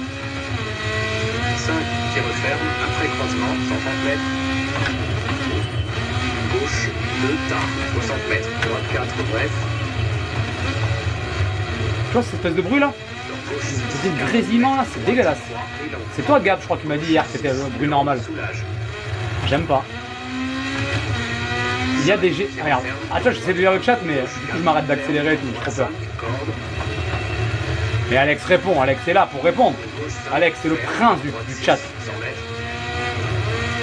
5 qui referme, après croisement, 130 mètres. Gauche 2 tard, 60 mètres. Droite 4, bref. Tu vois cette espèce de bruit là? C'est des grésillements là, c'est dégueulasse. C'est toi Gab, je crois, qui m'a dit hier que c'était le bruit normal. J'aime pas. Il y a des G. Regarde. Ah, tu vois, j'essaie de lire le chat, mais du coup, je m'arrête d'accélérer et tout, j'ai trop peur. Mais Alex répond, Alex est là pour répondre. Alex, c'est le prince du chat.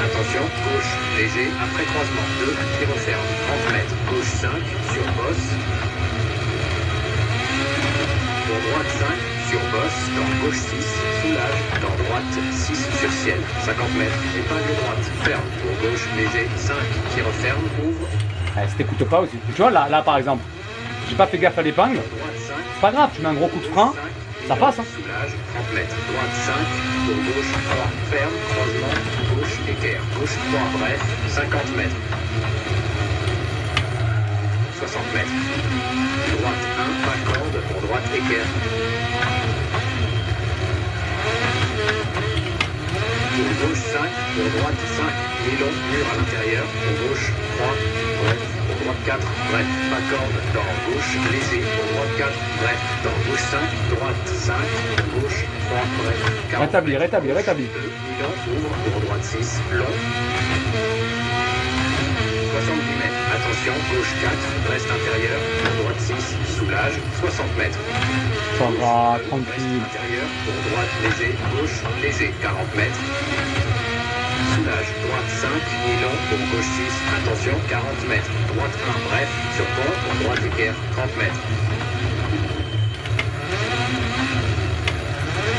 Attention, gauche, léger, après croisement, 2 qui referme, 30 mètres, gauche 5, sur bosse. Pour droite 5, sur bosse, dans gauche 6, soulage, dans droite 6, sur ciel, 50 mètres, épingle droite, ferme, pour gauche, léger, 5, qui referme, ouvre. Ouais, si t'écoutes pas aussi. Tu vois, là par exemple, j'ai pas fait gaffe à l'épingle. C'est pas grave, tu mets un gros coup de frein, ça passe. Hein. Soulage, 30 mètres, droite 5, pour gauche 3, ferme, croisement, gauche, équerre, gauche 3, bref, 50 mètres. 60 mètres. Droite 1, pas corde, pour droite, équerre. Pour gauche 5, pour droite 5, nylon, mur à l'intérieur, pour gauche 3, bref, pour droite 4, bref, pas corde, dans gauche, léger, pour droite 4, bref, dans gauche 5, droite 5, pour gauche 3, bref, 40 Rétabli, rétabli, rétabli. nylon, ouvre, pour droite 6, long. 70 mètres, attention, gauche 4, reste intérieur, pour droite 6, soulage, 60 mètres. Ça va, tranquille. Intérieur, pour droite léger, gauche léger, 40 mètres. Soulage, droite 5, nylon, pour gauche 6, attention, 40 mètres. Droite 1, bref, sur pont, pour droite équerre, 30 mètres.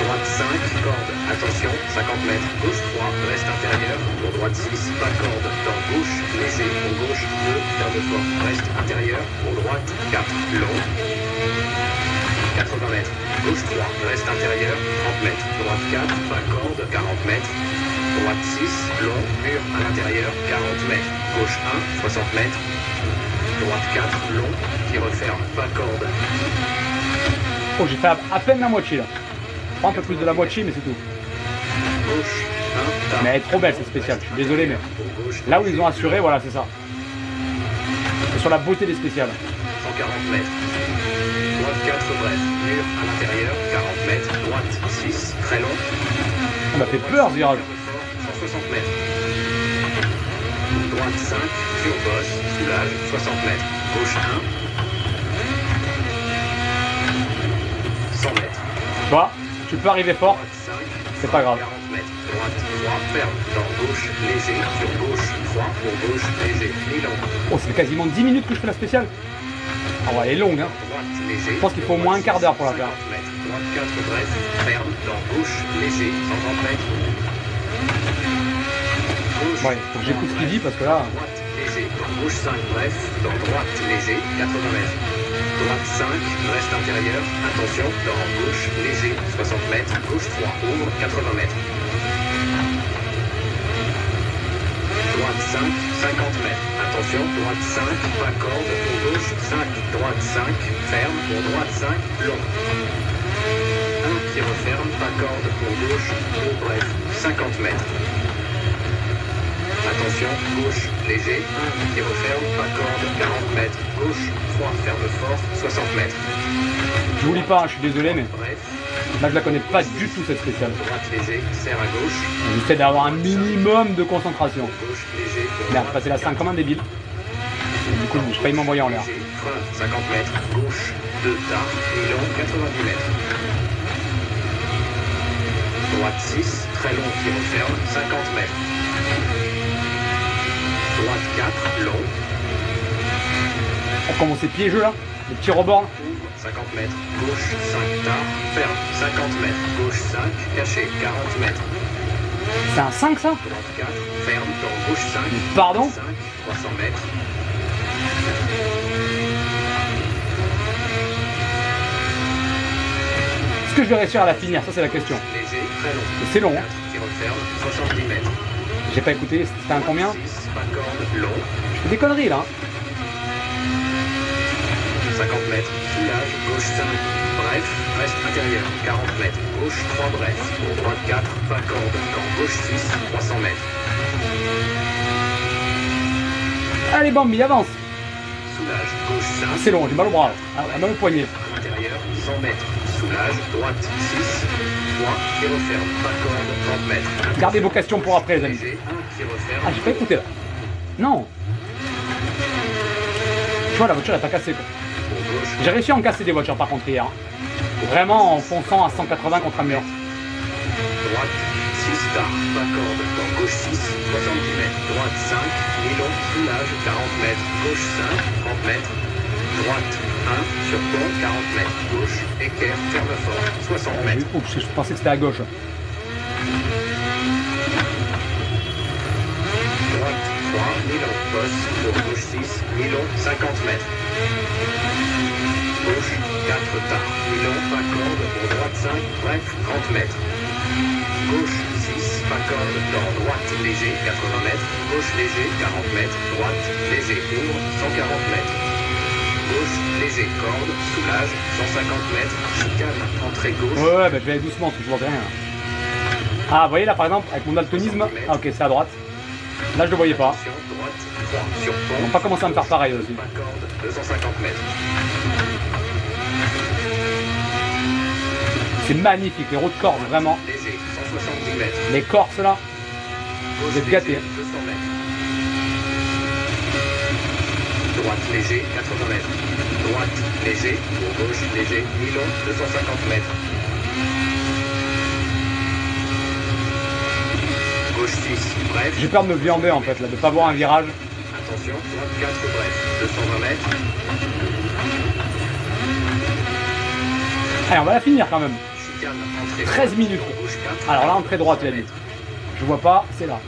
Droite 5, corde, attention, 50 mètres. Gauche 3, reste intérieur, pour droite 6, pas corde, dans gauche, léger, pour gauche 2, ferme fort, reste intérieur, pour droite 4, long. 80 mètres. Gauche 3, reste intérieur, 30 mètres. Droite 4, pas corde, 40 mètres. Droite 6, long, mur à l'intérieur, 40 mètres. Gauche 1, 60 mètres. Droite 4, long, qui referme, pas corde. Oh, j'ai fait à peine la moitié là. Pas un peu plus de la moitié, mais c'est tout. Gauche 1, tard. Mais elle est trop belle, c'est spécial. Je suis désolé, mais Pour gauche, là où ils ont assuré, voilà, c'est ça. C'est sur la beauté des spéciales. 140 mètres. Droite 4, bref, mur à l'intérieur, 40 mètres. Droite 6, très long. Ça m'a fait peur ce virage. 160 mètres. Droite 5, sur bosse, soulage, 60 mètres. Gauche 1. 100 mètres. Tu vois, tu peux arriver fort, Droite 5, c'est pas grave. 40 mètres. Droite 3, ferme. Dans gauche, léger. Sur gauche 3, pour gauche, léger. Nylon. Oh, c'est quasiment 10 minutes que je fais la spéciale. Ah ouais, elle est longue, hein. Droite, léger. Je pense qu'il faut au moins un quart d'heure pour la faire. 50 mètres. Droite 4, bref. Ferme. Dans gauche, léger. 130 mètres. Gauche. Ouais, faut que j'écoute ce qu'il dit parce que là. Droite, léger. Dans gauche 5, bref. Dans droite, léger. 80 mètres. Droite 5, reste intérieur. Attention. Dans gauche, léger. 60 mètres. Gauche 3, ouvre. 80 mètres. Droite 5, 50 mètres. Attention, droite 5, pas corde, pour gauche 5, droite 5, ferme, pour droite 5, long. 1 qui referme, pas corde, pour gauche, pour bref, 50 mètres. Attention, gauche, léger, 1 qui referme, pas corde, 40 mètres. Gauche, 3, ferme fort, 60 mètres. Je vous lis pas, hein, je suis désolé, mais Bref, là je la connais pas du tout cette spéciale. droite léger, serre à gauche. J'essaie d'avoir un minimum de concentration. Gauche, léger, pour Merde, passer la 5 comme un débile. Et du coup, j'ai failli m'envoyer en l'air. Frein, 50 mètres, gauche, 2 tard, nylon, 90 mètres. Droite 6, très long qui referme, 50 mètres. Droite 4, long, On commence ces piégeux là, les petits rebords. ouvre, 50 mètres. Gauche 5, tard, ferme, 50 mètres. Gauche 5, caché, 40 mètres. C'est un 5 ça? Droite 4, ferme, dans gauche 5, Pardon? 5, 300 mètres. Est-ce que je vais réussir à la finir? Ça c'est la question. Léger, très long. Et c'est long, hein. 4 qui referme, 70 mètres. J'ai pas écouté, c'était un combien? 6, pas corde, long. Je fais des conneries là. 50 mètres, soulage, gauche 5, bref, reste intérieur, 40 mètres, gauche 3 bref, pour droite 4, pas corde, dans gauche 6, 300 mètres. Allez Bambi, avance. Soulage, gauche 5, C'est long, j'ai mal au bras, là. Mal au poignet. intérieur, 100 mètres, soulage, droite 6, 3, qui referme, pas corde, 30 mètres. Gardez vos questions pour après les amis. Léger, 1, qui referme, Ah j'ai pas écouté là. Non. Tu vois la voiture elle est pas cassée quoi. pour gauche, J'ai réussi à en casser des voitures par contre hier. Hein. Vraiment en fonçant à 180 contre un mur. droite 6, tard, pas corde, dans gauche 6, 70 mètres, droite 5, mi-long, soulage, 40 mètres, gauche 5, 30 mètres, droite 1, sur pont, 40 mètres, gauche, équerre, ferme fort, 60 mètres. Oups, je pensais que c'était à gauche. Droite 3, mi-long, bosse, pour gauche 6, mi-long, 50 mètres. Gauche 4, tard, mi-long, pas corde, pour droite 5, bref, 30 mètres. Gauche 6, pas corde, dans droite léger, 80 mètres. Gauche léger, 40 mètres. Droite léger, ouvre, 140 mètres. Gauche léger, corde, soulage, 150 mètres. Chicane, entrée gauche. Ouais, bah je vais aller doucement parce que je vois rien. Ah, vous voyez là par exemple, avec mon daltonisme. Ah ok, c'est à droite. Là je le voyais pas. Attention, droite 3, sur On pont. va pas commencer à me faire pareil aussi. Pas corde, 250 mètres. C'est magnifique, les routes corses, vraiment. Léger, 170 mètres. Les Corses là, Gauche vous êtes gâtés. léger, 200 mètres. Droite léger, 80 mètres. Droite léger, pour gauche léger, mi-long, 250 mètres. Gauche 6, bref. J'ai peur de me viander en fait là, de pas voir un virage. Attention, droite 4, bref, 220 mètres. Allez, on va la finir quand même. Chicane, entrée 13 droite, minutes. Gauche 4. Alors là, entrée droite, il a dit. Je vois pas, c'est là.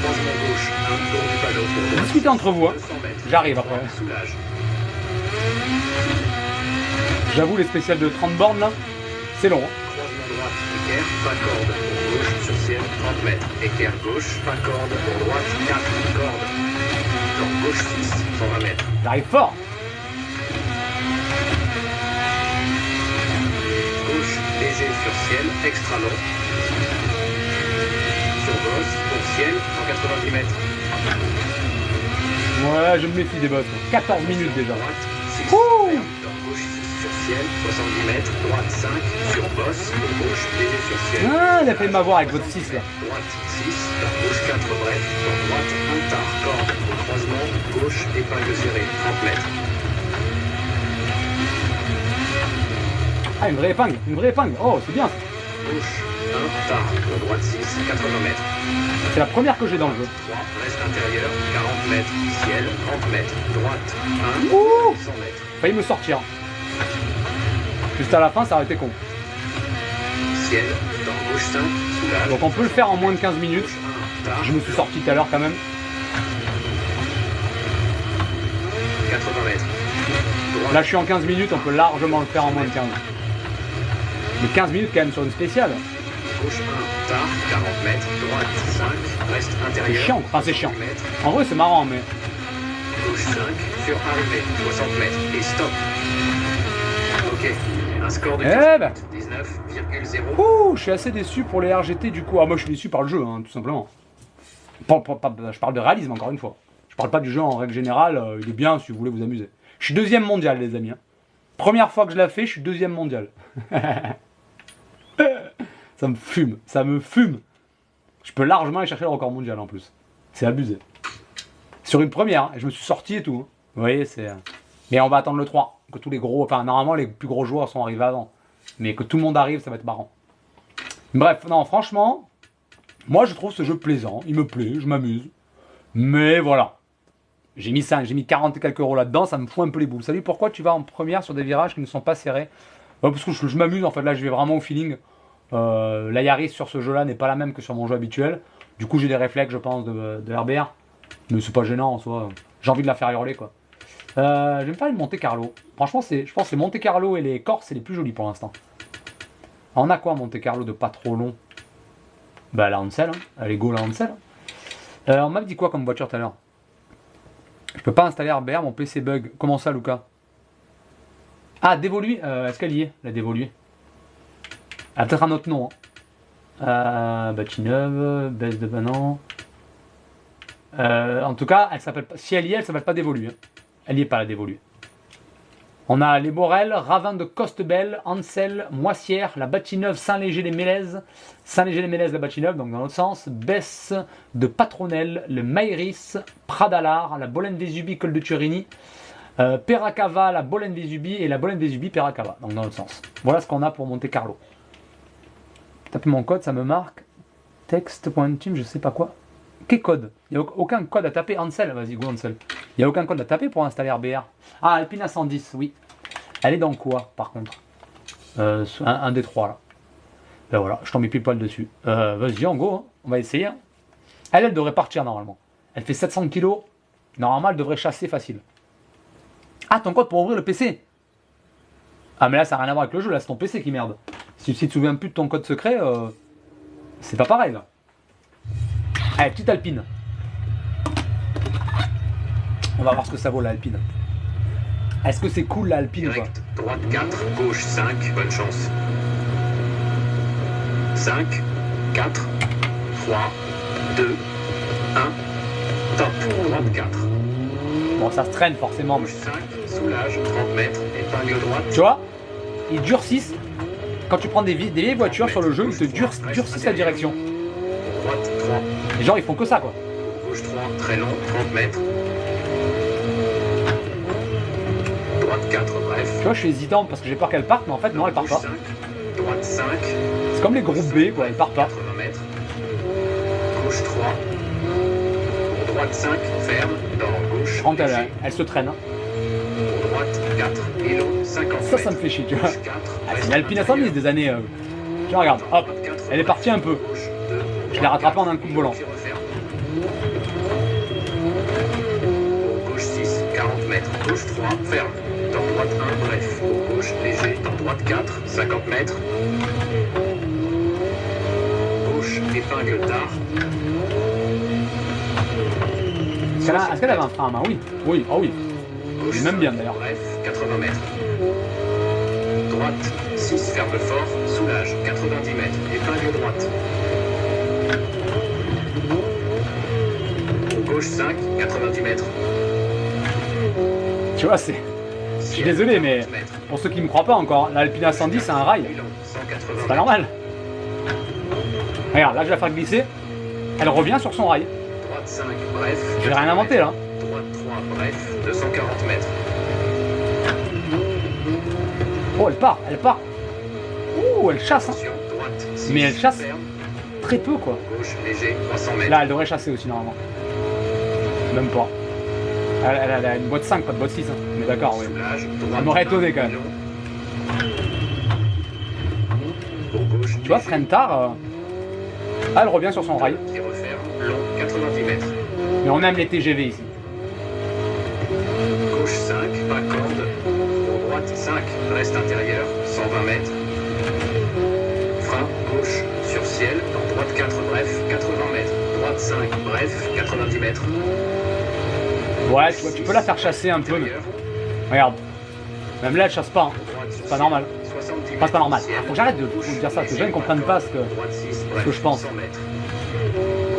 Croisement gauche, 1, tour du panneau pour droite. Discutez entre vous, hein. 200 mètres. J'arrive après. Soulage. J'avoue, les spéciales de 30 bornes là, c'est long. Hein. Croisement droite, équerre, pas corde, pour gauche, sur ciel, 30 mètres. Équerre gauche, pas corde, pour droite, 4, corde. Dans gauche 6, 120 mètres. J'arrive fort. Gauche, léger sur ciel, extra long. Sur bosse, pour ciel, 190 mètres. Ouais, je me méfie des boss. 14 minutes déjà. Droite, 6, Ouh. ferme. Dans gauche 6 sur ciel, 70 mètres. Droite 5, sur bosse, pour gauche, léger sur ciel. Ah, il a fait de m'avoir avec votre 6 là. Droite 6, dans gauche 4 bref, dans droite 1 tard, corde, au croisement, gauche, épingle serrée, 30 mètres. Ah, une vraie épingle, une vraie épingle. Oh, c'est bien. Gauche 1 tard, pour droite 6, 80 mètres. C'est la première que j'ai dans le jeu. 3, reste intérieur, 40 mètres, ciel, 30 mètres. Droite 1, Ouh. 100 mètres. Failli me sortir. Juste à la fin, ça aurait été con. Ciel, dans gauche 5, soulage. Donc on peut le faire en moins de 15 minutes. Gauche 1 tard, Je me suis sorti tout à l'heure quand même. 80 mètres. Droite, Là, je suis en 15 minutes, on peut largement le faire en moins de 15. Mais 15 minutes quand même sur une spéciale. gauche 1 tard, 40 mètres. Droite 5, reste C'est intérieur. chiant, enfin c'est chiant. 60 mètres. En vrai, c'est marrant, mais... Gauche 5, sur arrivée, 60 mètres, et stop. Ok, un score de Eh 15 ben. 19,0. Ouh, je suis assez déçu pour les RGT du coup. Ah, moi je suis déçu par le jeu, hein, tout simplement. Je parle de réalisme encore une fois. Je parle pas du jeu en règle générale, il est bien si vous voulez vous amuser. Je suis deuxième mondial, les amis. Hein. Première fois que je la fais, je suis deuxième mondial. Ça me fume, ça me fume. Je peux largement aller chercher le record mondial en plus. C'est abusé. Sur une première, hein, et je me suis sorti et tout. Hein. Vous voyez, c'est. Mais on va attendre le 3. Que tous les gros. Enfin, normalement, les plus gros joueurs sont arrivés avant. Mais que tout le monde arrive, ça va être marrant. Bref, non, franchement, moi je trouve ce jeu plaisant. Il me plaît, je m'amuse. Mais voilà. J'ai mis 40 et quelques euros là-dedans, ça me fout un peu les boules. Salut, pourquoi tu vas en première sur des virages qui ne sont pas serrés? Parce que je m'amuse en fait, là je vais vraiment au feeling. La Yaris sur ce jeu-là n'est pas la même que sur mon jeu habituel. Du coup, j'ai des réflexes, je pense, de RBR. Mais c'est pas gênant en soi. J'ai envie de la faire hurler quoi. Je vais me faire une Monte Carlo. Franchement, je pense que les Monte Carlo et les Corses, c'est les plus jolis pour l'instant. On a quoi Monte Carlo de pas trop long? Bah la Hansel, hein. Elle est go la Hansel. On m'a dit quoi comme voiture tout à l'heure? Je peux pas installer RBR, mon PC bug. Comment ça, Lucas? Ah, Dévoluer. Est-ce qu'elle y est, la Dévoluer? Elle a peut-être un autre nom. Hein. Bâtie-neuve, baisse de banan. En tout cas, elle s'appelle pas. Si elle y est, elle s'appelle pas Dévoluer. Hein. Elle y est pas, la Dévoluer. On a les Borel, Ravin de Costebel, Ansel, Moissière, la Bâtie-neuve, Saint-Léger-les-Mélèzes, Saint-Léger-les-Mélèzes, la Bâtie-neuve, donc dans l'autre sens, Besse de Patronel, le Maïris, Pradalar, la Bolène-Vésubie, Col de Turini, Peracava, la Bolène-Vésubie et la Bolène-Vésubie, Peracava, donc dans l'autre sens. Voilà ce qu'on a pour Monte Carlo. Tapez mon code, ça me marque. Texte.team, je sais pas quoi. Quel code? Il n'y a aucun code à taper. Ansel, vas-y, go Ansel. Il n'y a aucun code à taper pour installer RBR. Ah, Alpina 110, oui. Elle est dans quoi, par contre? Un des trois, là. Ben voilà, je tombe pile poil dessus. Vas-y, on go, hein. On va essayer. Hein. Elle devrait partir, normalement. Elle fait 700 kg. Normalement, elle devrait chasser facile. Ah, ton code pour ouvrir le PC? Ah, mais là, ça n'a rien à voir avec le jeu, là, c'est ton PC qui merde. Si tu te souviens plus de ton code secret, c'est pas pareil, là. Allez, petite Alpine. On va voir ce que ça vaut la Alpine. Est-ce que c'est cool la Alpine ou pas? Droite 4, gauche 5, bonne chance. 5, 4, 3, 2, 1, top, droite 4. Bon, ça se traîne forcément. Gauche 5, soulage, 30 mètres, épingle droite. Tu vois, ils durcissent. Quand tu prends des vieilles voitures sur le jeu, ils te durcissent la direction. Droite 3. Les gens, ils font que ça, quoi. Gauche 3, très long, 30 mètres. Droite 4, bref. Tu vois, je suis hésitant parce que j'ai peur qu'elle parte, mais en fait, non, elle part pas. 5, droite 5. C'est comme les groupes B, quoi, elle part pas. 80 mètres. Gauche 3. Droite 5, ferme, dans gauche. Quand elle se traîne. Hein. Droite 4, et long, 50 mètres. Ça me fait chier, tu vois. Gauche 4, Ah, c'est une Alpine à 110 des années. Tiens, regarde, hop, elle est partie un peu. gauche 2. Je l'ai rattrapée en un coup de volant. Puis referme. Gauche 6, 40 mètres. Gauche 3, ferme. Dans droite 1, bref. Gauche léger. Dans droite 4, 50 mètres. Gauche, épingle tard. Est-ce qu'elle avait un frein à main? Oui. Oui, ah oui. Gauche Il m'aime 5, bien d'ailleurs. Bref, 80 mètres. Droite 6, ferme fort. Soulage, 90 mètres. Épingle droite. Gauche 5, 90 mètres. Tu vois, c'est. Je suis désolé, mais pour ceux qui ne me croient pas encore, l'Alpina 110 c'est un rail. C'est pas normal. Regarde, là je vais la faire glisser. Elle revient sur son rail. Droite 5, bref. J'ai rien inventé là. Droite 3, bref. 240 mètres. Oh, elle part, elle part. Ouh, elle chasse. Hein. Attention, droite 6, Mais elle chasse ferme. très peu quoi. Gauche léger, 300 mètres. Là, elle devrait chasser aussi normalement. Même pas. Elle a une boîte 5, pas de boîte 6. Hein. On est d'accord, oui. Soulage, Ça droite m'aurait 1, étonné quand même. long. Au gauche, Tu vois, léger. freine tard. Ah, elle revient sur son rail. Qui referme, long, 90 mètres. Mais on aime les TGV ici. Gauche 5, pas corde. Pour droite 5, reste intérieur, 120 mètres. Frein, gauche, sur ciel, dans droite 4, bref, 80 mètres. Droite 5, bref, 90 mètres. Ouais, tu vois, tu peux la faire chasser un peu. Mais... Intérieur, Regarde. Même là, elle chasse pas. Hein. droite sur C'est pas ciel, normal. 70 Enfin, c'est pas normal. ciel, Faut que j'arrête de vous dire ça, que les gens ne comprennent pas ce que. droite 6, que je pense. 100 mètres.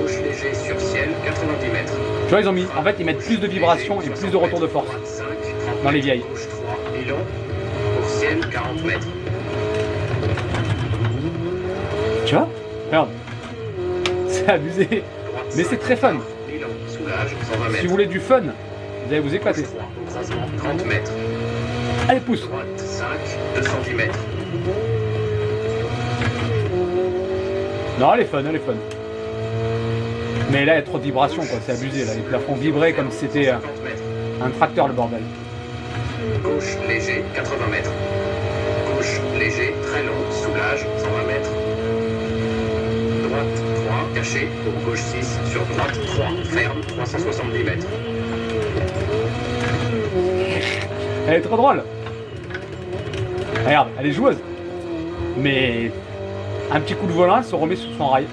Gauche léger sur ciel, 90 mètres. Tu vois, ils ont mis. En fait, ils mettent plus de vibrations et plus de retour de force. Droite 5, 30 Dans les mètres. vieilles. Gauche 3, et long. Pour ciel, 40 mètres. Tu vois? Regarde. C'est abusé. Droite Mais 5, c'est très fun. et long. Soulage, 120 mètres. Si vous voulez du fun, vous allez vous éclater. Gauche 3, au croisement, 30 mètres. Allez, pousse. Droite 5, 2 cm. Non, elle est fun, elle est fun. Mais là, il y a trop de vibrations, quoi. C'est abusé, là. Les plafonds vibraient comme si c'était 50 mètres. un tracteur, le bordel. Gauche léger, 80 mètres. Gauche léger, très long, soulage, 120 mètres. Droite caché. Pour gauche 6, sur droite 3, ferme, 370 mètres. Elle est trop drôle. Regarde, elle est joueuse. Mais un petit coup de volant, elle se remet sur son rail.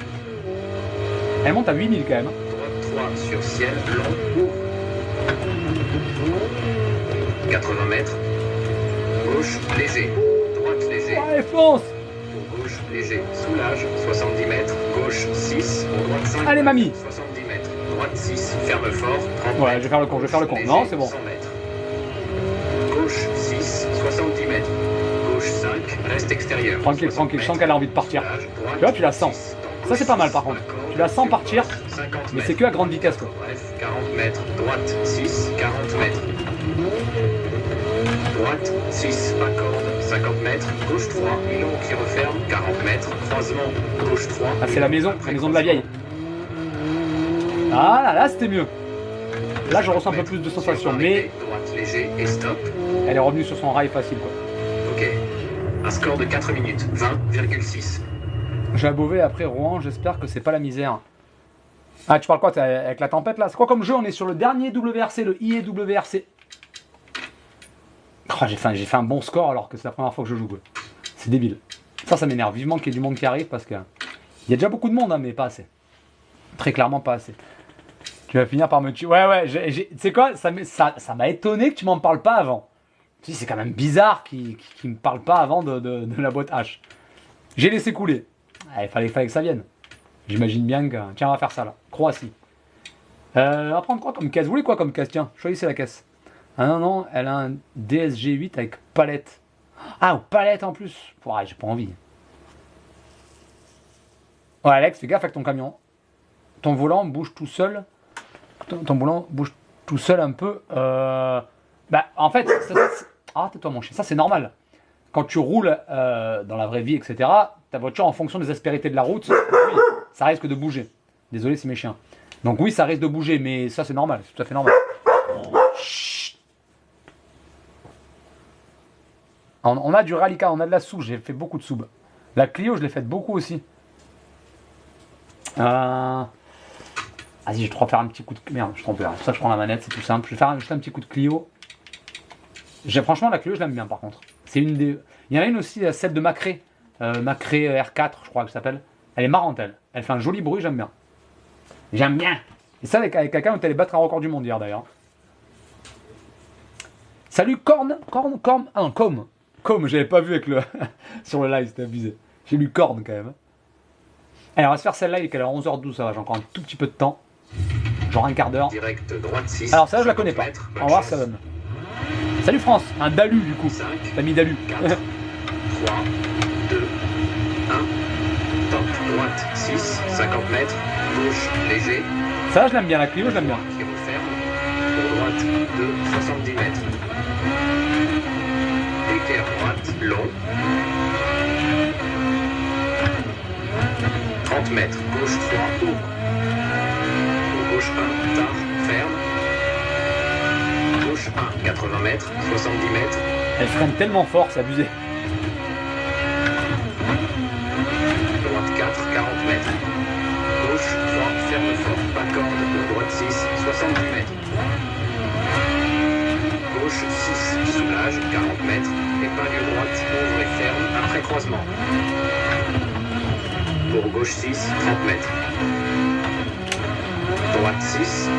Elle monte à 8000 quand même. Droite 3 sur ciel, long, ouvre. 80 mètres. Gauche, léger. Droite, léger. Ouais, fonce. Pour gauche, léger. Soulage, 70 mètres. Gauche 6, pour droite 5. Allez, mamie. 70 mètres. Droite 6, ferme fort, 30 Ouais, mètres. je vais faire le con, je vais faire le con. Léger, Non, c'est bon. 100 mètres. Gauche 6, 70 mètres. Gauche 5, reste extérieur. Tranquille, 60 tranquille, je sens mètres. qu'elle a envie de partir. Soulage, droite, Tu vois, tu la sens. 6. Ça, c'est pas mal par contre. Tu la sens partir, 50 mais mètres. c'est que à grande vitesse quoi. Bref, 40 mètres. Droite 6, 40 mètres. Droite 6, pas corde, 50 mètres. Gauche 3, Milon qui referme, 40 mètres. Croisement, gauche 3. Ah, c'est la maison de la vieille. Ah là, c'était mieux. Là, je ressens un peu plus de sensation, mais Droite léger et stop. elle est revenue sur son rail facile quoi. Ok. Un score de 4 minutes, 20,6. J'ai à Beauvais après Rouen, j'espère que c'est pas la misère. Ah, tu parles quoi avec la tempête là? C'est quoi comme jeu? On est sur le dernier WRC, le IEWRC. Oh, j'ai fait un bon score alors que c'est la première fois que je joue quoi. C'est débile. Ça m'énerve. Vivement qu'il y ait du monde qui arrive parce que il y a déjà beaucoup de monde, hein, mais pas assez. Très clairement pas assez. Tu vas finir par me tuer. Ouais, tu sais quoi? Ça m'a étonné que tu m'en parles pas avant. Tu sais, c'est quand même bizarre qu'il me parle pas avant de la boîte H. J'ai laissé couler. Ah, il fallait que ça vienne. J'imagine bien que... Tiens, on va faire ça là. Croatie. On va prendre quoi comme caisse? Vous voulez quoi comme caisse? Tiens, choisissez la caisse. Ah non, elle a un DSG8 avec palette. Ah, palette en plus. Ouais, j'ai pas envie. Ouais, Alex, fais gaffe avec ton camion. Ton volant bouge tout seul. Ton volant bouge tout seul un peu. Bah, en fait, ah, tais-toi mon chien. Ça, c'est normal. Quand tu roules dans la vraie vie, etc., ta voiture, en fonction des aspérités de la route, oui, ça risque de bouger. Désolé, c'est mes chiens. Donc oui, ça risque de bouger, mais ça, c'est normal. C'est tout à fait normal. Chut. On a du rallycar, on a de la sous. J'ai fait beaucoup de sous. La Clio, je l'ai faite beaucoup aussi. Vas-y, je vais te faire un petit coup de... Merde, je trompe. C'est pour ça que je prends la manette, c'est tout simple. Je vais faire juste un petit coup de Clio. Franchement, la Clio, je l'aime bien par contre. C'est une des... Il y en a une aussi, celle de Macré. Macré R4, je crois que ça s'appelle. Elle est marrante, elle. Elle fait un joli bruit, j'aime bien. J'aime bien. Et ça, avec quelqu'un, on est allé battre un record du monde hier d'ailleurs. Salut, Corn, j'avais pas vu avec le... sur le live, c'était abusé. J'ai lu Corn quand même. Allez, on va se faire celle-là, il est qu'elle est à 11h12, ça va, j'ai encore un tout petit peu de temps. Genre un quart d'heure. Direct droite 6. Alors ça, je la connais pas. On va voir ce que ça donne. Salut France, un Dalu du coup. 5, T'as mis Dalu. 4, 3, 2, 1. Top droite 6, 50 mètres. Gauche léger. Ça, je l'aime bien, la Clio, je l'aime bien. Qui referme. Pour droite 2, 70 mètres. Équerre droite long. 30 mètres. Gauche 3, ouvre. Pour gauche 1, tard, ferme. Gauche 1, 80 mètres, 70 mètres. Elle freine tellement fort, c'est abusé. Droite 4, 40 mètres. Gauche 3, ferme fort, pas corde. Pour droite 6, 70 mètres. Gauche 6, soulage, 40 mètres. Épingle droite, ouvre et ferme, après croisement. Pour gauche 6, 30 mètres. Droite 6.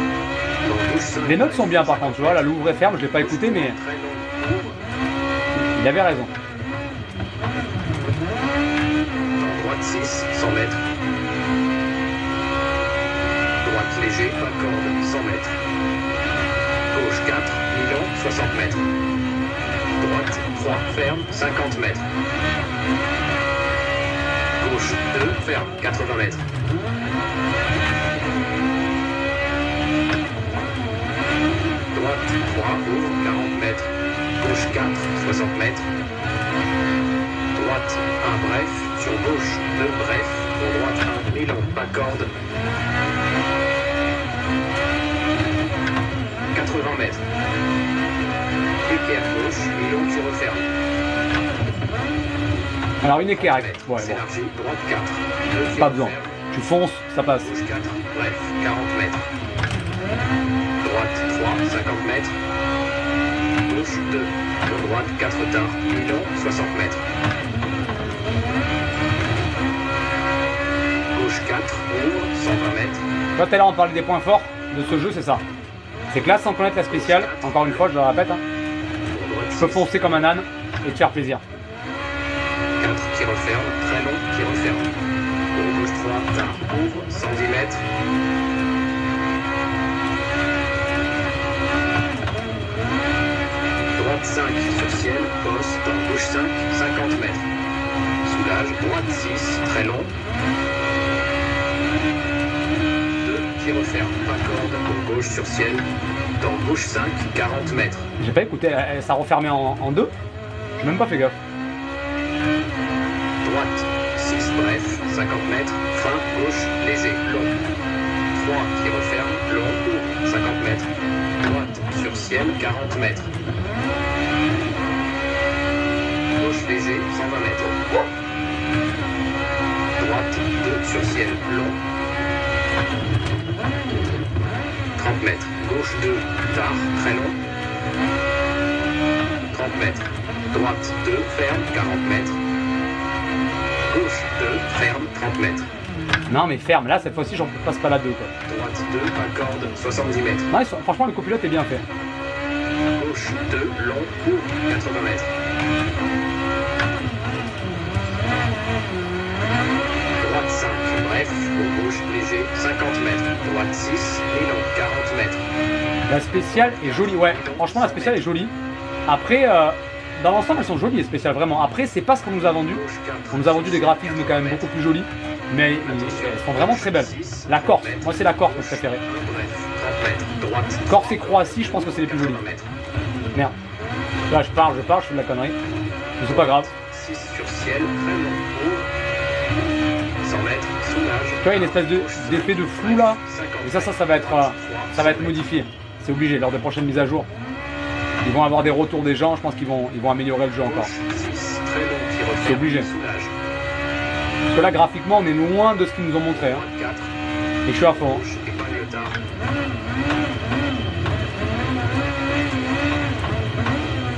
Les notes sont bien par contre, tu vois, la Louvre et ferme, je l'ai pas écouté, mais il avait raison. Droite 6, 100 mètres. Droite léger, pas corde, 100 mètres. Gauche 4, Milon, 60 mètres. Droite 3, ferme, 50 mètres. Gauche 2, ferme, 80 mètres. Droite 3, ouvre, 40 mètres. Gauche 4, 60 mètres. Droite 1, bref. Sur gauche 2, bref. Pour droite 1, Milon, pas corde. 80 mètres. Équerre gauche, Milon qui referme. Alors une équerre, ouais, bon. S'élargit, droite 4. Pas besoin. Tu fonces, ça passe. Gauche 4, bref, 40 mètres. Droite 3, 50 mètres. Gauche 2, droite 4 tard, Milan, 60 mètres. Gauche 4, ouvre, 120 mètres. Toi, t'es là, on parlait des points forts de ce jeu, c'est ça. C'est que là, sans connaître la spéciale, encore une fois, je le répète, hein, tu peux foncer comme un âne et te faire plaisir. 4 qui referme, très long qui referme. Pour gauche 3, tard, ouvre, 110 mètres. Droite 5 sur ciel, poste, dans gauche 5, 50 mètres. Soulage, droite 6, très long. 2 qui referme, pas corde, pour gauche sur ciel, dans gauche 5, 40 mètres. J'ai pas écouté, ça refermait en deux. J'ai même pas fait gaffe. Droite 6, bref, 50 mètres. Fin, gauche, léger, long. 3 qui referme, long, court, 50 mètres. Droite sur ciel, 40 mètres. Gauche léger, 120 mètres. Droite 2 sur ciel, long. 30 mètres. Gauche 2, tard, très long. 30 mètres. Droite 2, ferme, 40 mètres. Gauche 2, ferme, 30 mètres. Non mais ferme, là cette fois-ci j'en passe pas la 2 quoi. Droite 2, pas corde, 70 mètres. Ouais, franchement le copilote est bien fait. Gauche 2, long, court, 80 mètres. Droite 5, bref, au gauche, léger, 50 mètres. Droite 6, et long, 40 mètres. La spéciale est jolie, ouais, franchement la spéciale est jolie. Après, dans l'ensemble elles sont jolies les spéciales, vraiment. Après c'est pas ce qu'on nous a vendu. On nous a vendu des graphismes quand même beaucoup plus jolis. Mais elles sont vraiment très belles. La Corse, moi c'est la Corse que je préférais. Corse et Croatie, je pense que c'est les plus jolies. Merde. Là je parle, je fais de la connerie. Mais c'est pas grave. 6 sur ciel, très long, haut. 100 mètres, soulage. Tu vois, il y a une espèce d'effet de flou là. Et ça va être modifié. C'est obligé lors des prochaines mises à jour. Ils vont avoir des retours des gens, je pense qu'ils vont améliorer le jeu encore. C'est obligé. Parce que là graphiquement on est loin de ce qu'ils nous ont montré. Hein. Et je suis à fond.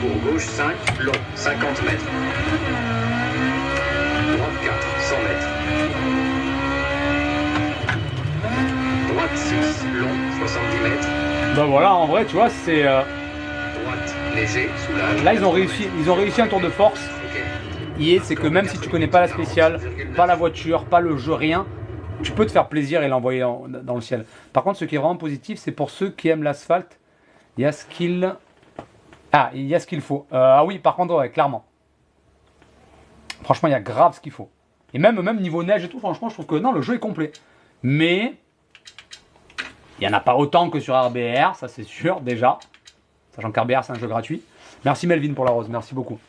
Pour gauche 5, long, 50 mètres. Droite 4, 100 mètres. Droite 6, long, 70 mètres. Bah voilà, en vrai tu vois c'est... Droite léger, soulage. Là ils ont réussi un tour de force. C'est que même si tu connais pas la spéciale, pas la voiture, pas le jeu, rien, tu peux te faire plaisir et l'envoyer dans le ciel. Par contre, ce qui est vraiment positif, c'est pour ceux qui aiment l'asphalte, il y a ce qu'il... Ah, il y a ce qu'il faut. Ah oui, par contre, ouais, clairement. Franchement, il y a grave ce qu'il faut. Et même niveau neige et tout, franchement, je trouve que non, le jeu est complet. Mais, il n'y en a pas autant que sur RBR, ça c'est sûr, déjà. Sachant qu'RBR, c'est un jeu gratuit. Merci Melvin pour la rose, merci beaucoup.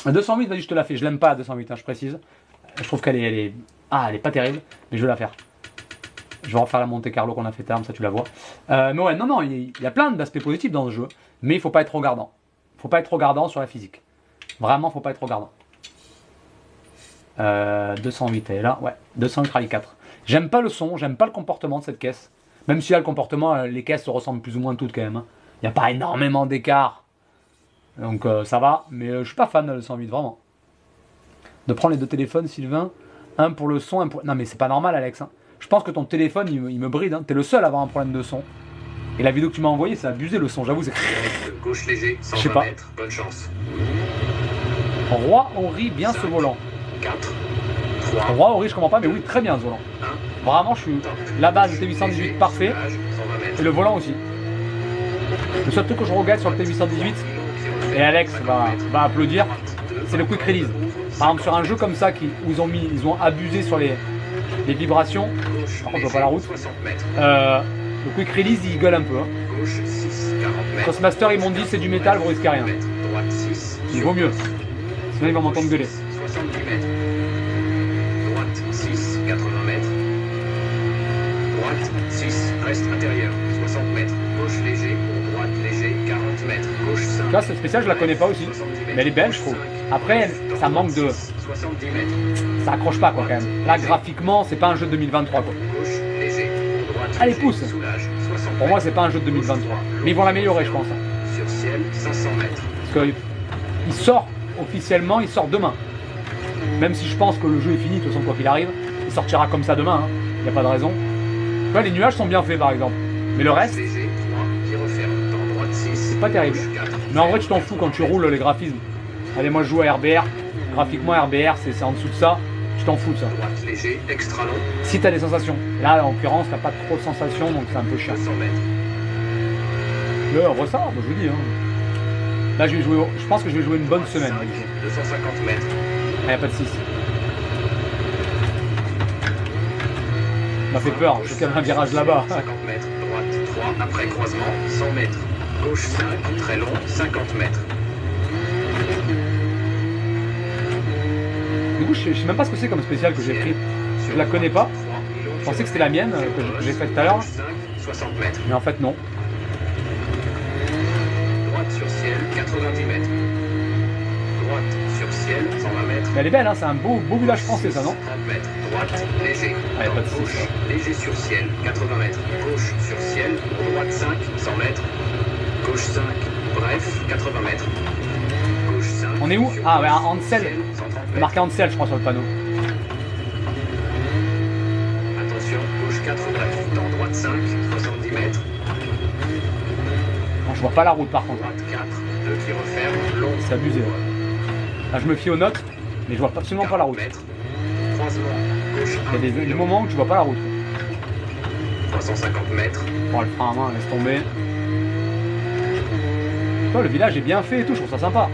208, vas-y, je te la fais. Je l'aime pas à 208, hein, je précise. Je trouve qu'elle est... Ah, elle est pas terrible, mais je vais la faire. Je vais refaire la Monte Carlo qu'on a fait tard, ça tu la vois. Mais ouais, non, il y a plein d'aspects positifs dans ce jeu. Mais il faut pas être trop regardant. Faut pas être trop regardant sur la physique. Vraiment, faut pas être trop regardant. 208, elle est là. Ouais, 208 Rally 4. J'aime pas le son, j'aime pas le comportement de cette caisse. Même si là, le comportement, les caisses se ressemblent plus ou moins toutes quand même. Il n'y a pas énormément d'écart. Donc ça va, mais je suis pas fan de le 108, vraiment. De prendre les deux téléphones, Sylvain, un pour le son, un pour... Non mais c'est pas normal Alex, hein. Je pense que ton téléphone il me bride, hein. T'es le seul à avoir un problème de son. Et la vidéo que tu m'as envoyée, c'est abusé le son, j'avoue. Gauche léger, 120 mètres, bonne chance. Roi Henri, bien 5, ce volant. 4, 3, Roi Henri, je comprends pas, mais oui, très bien ce volant. 1, vraiment, je suis... La base du T818, parfait. Et le volant aussi. Le seul truc que je regrette sur le T818, et Alex va applaudir, c'est le quick release. Par exemple sur un jeu comme ça où ils ont abusé sur les vibrations, par contre je vois pas la route, le quick release il gueule un peu. Hein. Crossmaster ils m'ont dit c'est du métal, vous risquez rien. Il vaut mieux, sinon ils vont m'entendre gueuler. Droite 6, 80 mètres. Droite 6, reste intérieur. 60 mètres. Gauche léger, pour droite léger, 40 mètres. Gauche 5. Tu vois, cette spéciale, je la connais pas aussi. Mais elle est belle, je trouve. Après, ça manque de... 70 mètres. Ça accroche pas, quoi, quand même. Là, graphiquement, c'est pas un jeu de 2023, quoi. Gauche léger, pour droite Allez, léger, pousse. soulage, 60 Pour moi, c'est pas un jeu de 2023. Mais ils vont l'améliorer, je pense. mètres. Sur ciel, 500 mètres. Parce que il sort, officiellement, il sort demain. Même si je pense que le jeu est fini, de toute façon, quoi qu'il arrive. Il sortira comme ça demain, hein. Il n'y a pas de raison. Tu vois, les nuages sont bien faits, par exemple. Mais le reste, Léger, 3, qui referme. Dans droite 6. c'est pas terrible. Gauche 4. Mais en vrai, tu t'en fous quand tu roules les graphismes. Allez, moi, je joue à RBR. Graphiquement, RBR, c'est en dessous de ça. Tu t'en fous de ça. Droite léger, extra long, Si t'as des sensations. Là, en l'occurrence, t'as pas trop de sensations, donc c'est un peu chiant. 200 mètres. Mais en vrai, ça va, moi, je vous dis. Hein. Là, je pense que je vais jouer une bonne semaine. 250 mètres. Ah, y a pas de 6. Ça m'a fait peur, j'ai quand même un virage là-bas. 50 mètres, droite 3, après croisement, 100 mètres. Gauche 5, très long, 50 mètres. Du coup, je sais même pas ce que c'est comme spécial que j'ai pris. Je la connais pas. Je pensais que c'était la mienne que j'ai faite tout à l'heure. 60 mètres. Mais en fait, non. Droite sur ciel, 90 mètres. Droite sur ciel, 120 mètres. Mais elle est belle, hein, c'est un beau village français, ça, non? 30 mètres. Droite, léger. Ah, y a pas de Gauche, souci. léger sur ciel, 80 mètres. Gauche sur ciel, droite 5, 100 mètres. Gauche 5, bref, 80 mètres. Gauche 5. On est où? sur Ah, ouais, gauche, à Ansel. ciel, 130 C'est mètres. marqué Ansel, je crois, sur le panneau. Attention, gauche 4, bref. Dans droite 5, 70 mètres. Non, je vois pas la route, par contre. Droite 4, 2 qui referme, long. C'est abusé. Là, je me fie aux notes, mais je vois absolument pas la route. Mètres. Croisement, gauche 1. Il y a des moments où tu vois pas la route. 350 mètres. Bon, le frein à main, laisse tomber. Tu vois, le village est bien fait et tout, je trouve ça sympa.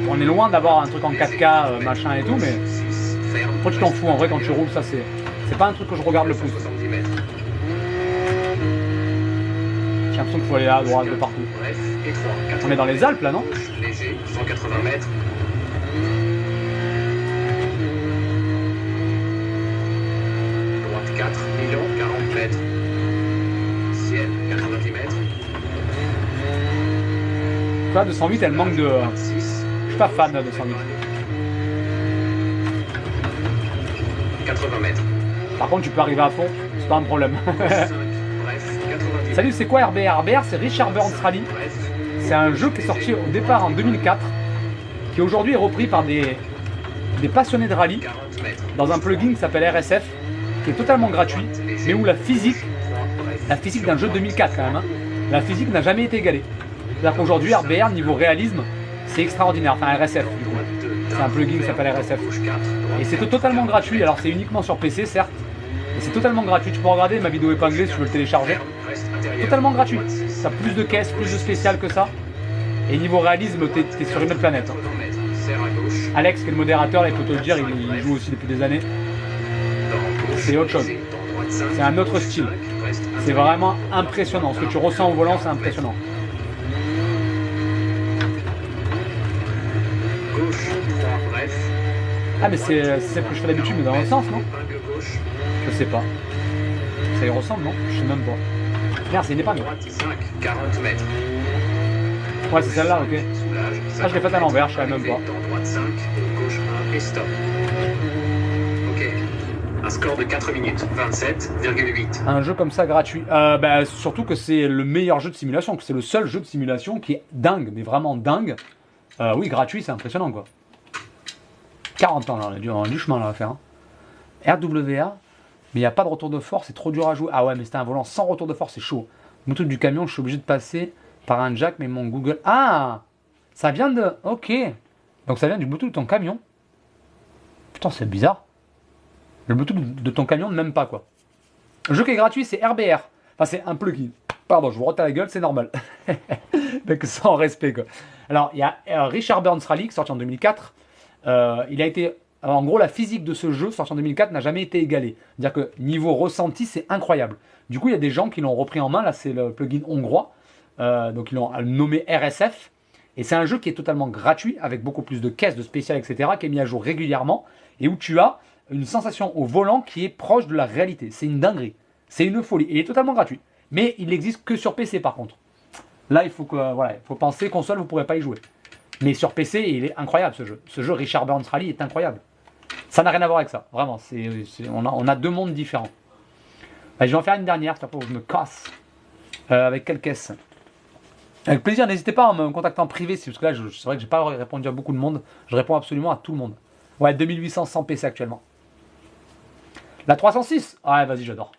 On est loin d'avoir un truc en 4K, machin et tout, mais 6, ferme. après tu t'en fous, en vrai, quand tu roules, ça c'est pas un truc que je regarde le plus. 70 mètres. J'ai l'impression qu'il faut aller à droite de partout. Bref, étroit. On est dans les Alpes, là, non? Gauche, léger, 180 mètres. Droite 4, million, 40 mètres. Ciel, 90 mètres. Tu vois, 208, elle manque de... 6. Je suis pas fan de 208. 80 mètres. Par contre, tu peux arriver à fond, c'est pas un problème. 5, bref, 90 Salut, c'est quoi RBR? RBR, c'est Richard Burns Rally. Bref, C'est un jeu qui est sorti au départ en 2004, qui aujourd'hui est repris par des passionnés de rallye 40 mètres. dans un plugin qui s'appelle RSF, qui est totalement gratuit, mais où la physique d'un jeu de 2004 quand même, hein, la physique n'a jamais été égalée. C'est-à-dire qu'aujourd'hui, RBR, niveau réalisme, c'est extraordinaire. Enfin, RSF, du coup. C'est un plugin qui s'appelle RSF. Et c'est totalement gratuit. Alors, c'est uniquement sur PC, certes, mais c'est totalement gratuit. Tu peux regarder ma vidéo épinglée si tu veux le télécharger. Totalement gratuit. Ça a plus de caisses, plus de spécial que ça. Et niveau réalisme, t'es sur une autre planète. Alex, qui est le modérateur, là, il peut te le dire, il joue aussi depuis des années. C'est autre chose. C'est un autre style. C'est vraiment impressionnant. Ce que tu ressens au volant, c'est impressionnant. Gauche, 3, bref. Ah, mais c'est celle que je fais d'habitude, mais dans l'autre sens, non? Je sais pas. Ça y ressemble, non? Je sais même pas. Merde, c'est une épingle. Droite 5, 40 mètres. Ouais, c'est celle-là, ok. Ah, je l'ai faite à l'envers, je savais même pas. Dans droite 5, gauche 1 et stop. Ok. Un score de 4 minutes, 27,8. Un jeu comme ça gratuit. Bah, surtout que c'est le meilleur jeu de simulation, que c'est le seul jeu de simulation qui est dingue, mais vraiment dingue. Oui, gratuit, c'est impressionnant, quoi. 40 ans, là, on a du chemin là, à faire. Hein. RWA, mais il n'y a pas de retour de force, c'est trop dur à jouer. Ah ouais, mais c'était un volant sans retour de force, c'est chaud. Le truc du camion, je suis obligé de passer par un jack, mais mon Google... Ah, ça vient de... Ok. Donc ça vient du Bluetooth de ton camion. Putain, c'est bizarre. Le Bluetooth de ton camion, même pas, quoi. Le jeu qui est gratuit, c'est RBR. Enfin, c'est un plugin. Pardon, je vous rote à la gueule, c'est normal. Mec, sans respect, quoi. Alors, il y a Richard Burns Rally, qui est sorti en 2004. Il a été... Alors, en gros, la physique de ce jeu, sorti en 2004, n'a jamais été égalée. C'est-à-dire que niveau ressenti, c'est incroyable. Du coup, il y a des gens qui l'ont repris en main. Là, c'est le plugin hongrois. Donc, ils l'ont nommé RSF. Et c'est un jeu qui est totalement gratuit, avec beaucoup plus de caisses, de spéciales, etc., qui est mis à jour régulièrement, et où tu as une sensation au volant qui est proche de la réalité. C'est une dinguerie. C'est une folie. Il est totalement gratuit. Mais il n'existe que sur PC par contre. Là, il faut penser console, vous ne pourrez pas y jouer. Mais sur PC, il est incroyable ce jeu. Ce jeu Richard Burns Rally est incroyable. Ça n'a rien à voir avec ça. Vraiment, on a deux mondes différents. Allez, je vais en faire une dernière, c'est pour que je me casse. Avec quelle caisse? Avec plaisir, n'hésitez pas à me contacter en privé, parce que là, c'est vrai que j'ai pas répondu à beaucoup de monde. Je réponds absolument à tout le monde. Ouais, 2800 PC actuellement. La 306. Ouais, vas-y, j'adore.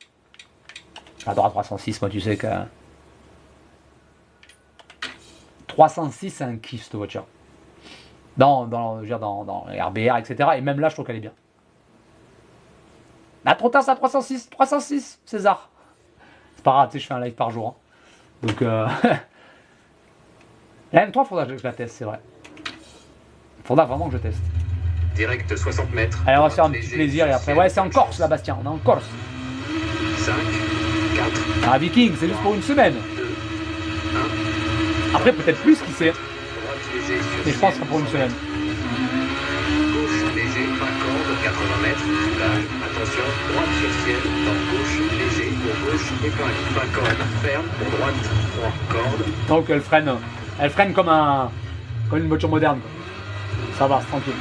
J'adore la 306, moi, tu sais que... 306, c'est un kiff, cette voiture. Dans les RBR, etc. Et même là, je trouve qu'elle est bien. Ah, trop tard, c'est la 306. 306, César. C'est pas grave, tu sais, je fais un live par jour. Hein. Donc, la M3, faudra que je la teste, c'est vrai. Faudra vraiment que je teste. Direct 60 mètres. Allez, on va se faire un petit plaisir et après. Ouais, c'est en Corse, là, Bastien. On est en Corse. 5, 4. Ah, Viking, c'est juste pour une semaine. 2, 1. Après, peut-être plus, qui sait. Droite léger sur Mais je pense que ce sera pour une semaine. Gauche léger, pas corde, 80 mètres. Soulage. Attention, droite sur ciel. Dans gauche léger, pour gauche, épingle. Pas corde, ferme. Pour droite, 3 cordes. Donc, elle freine comme une voiture moderne. Quoi. Ça va, c'est tranquille.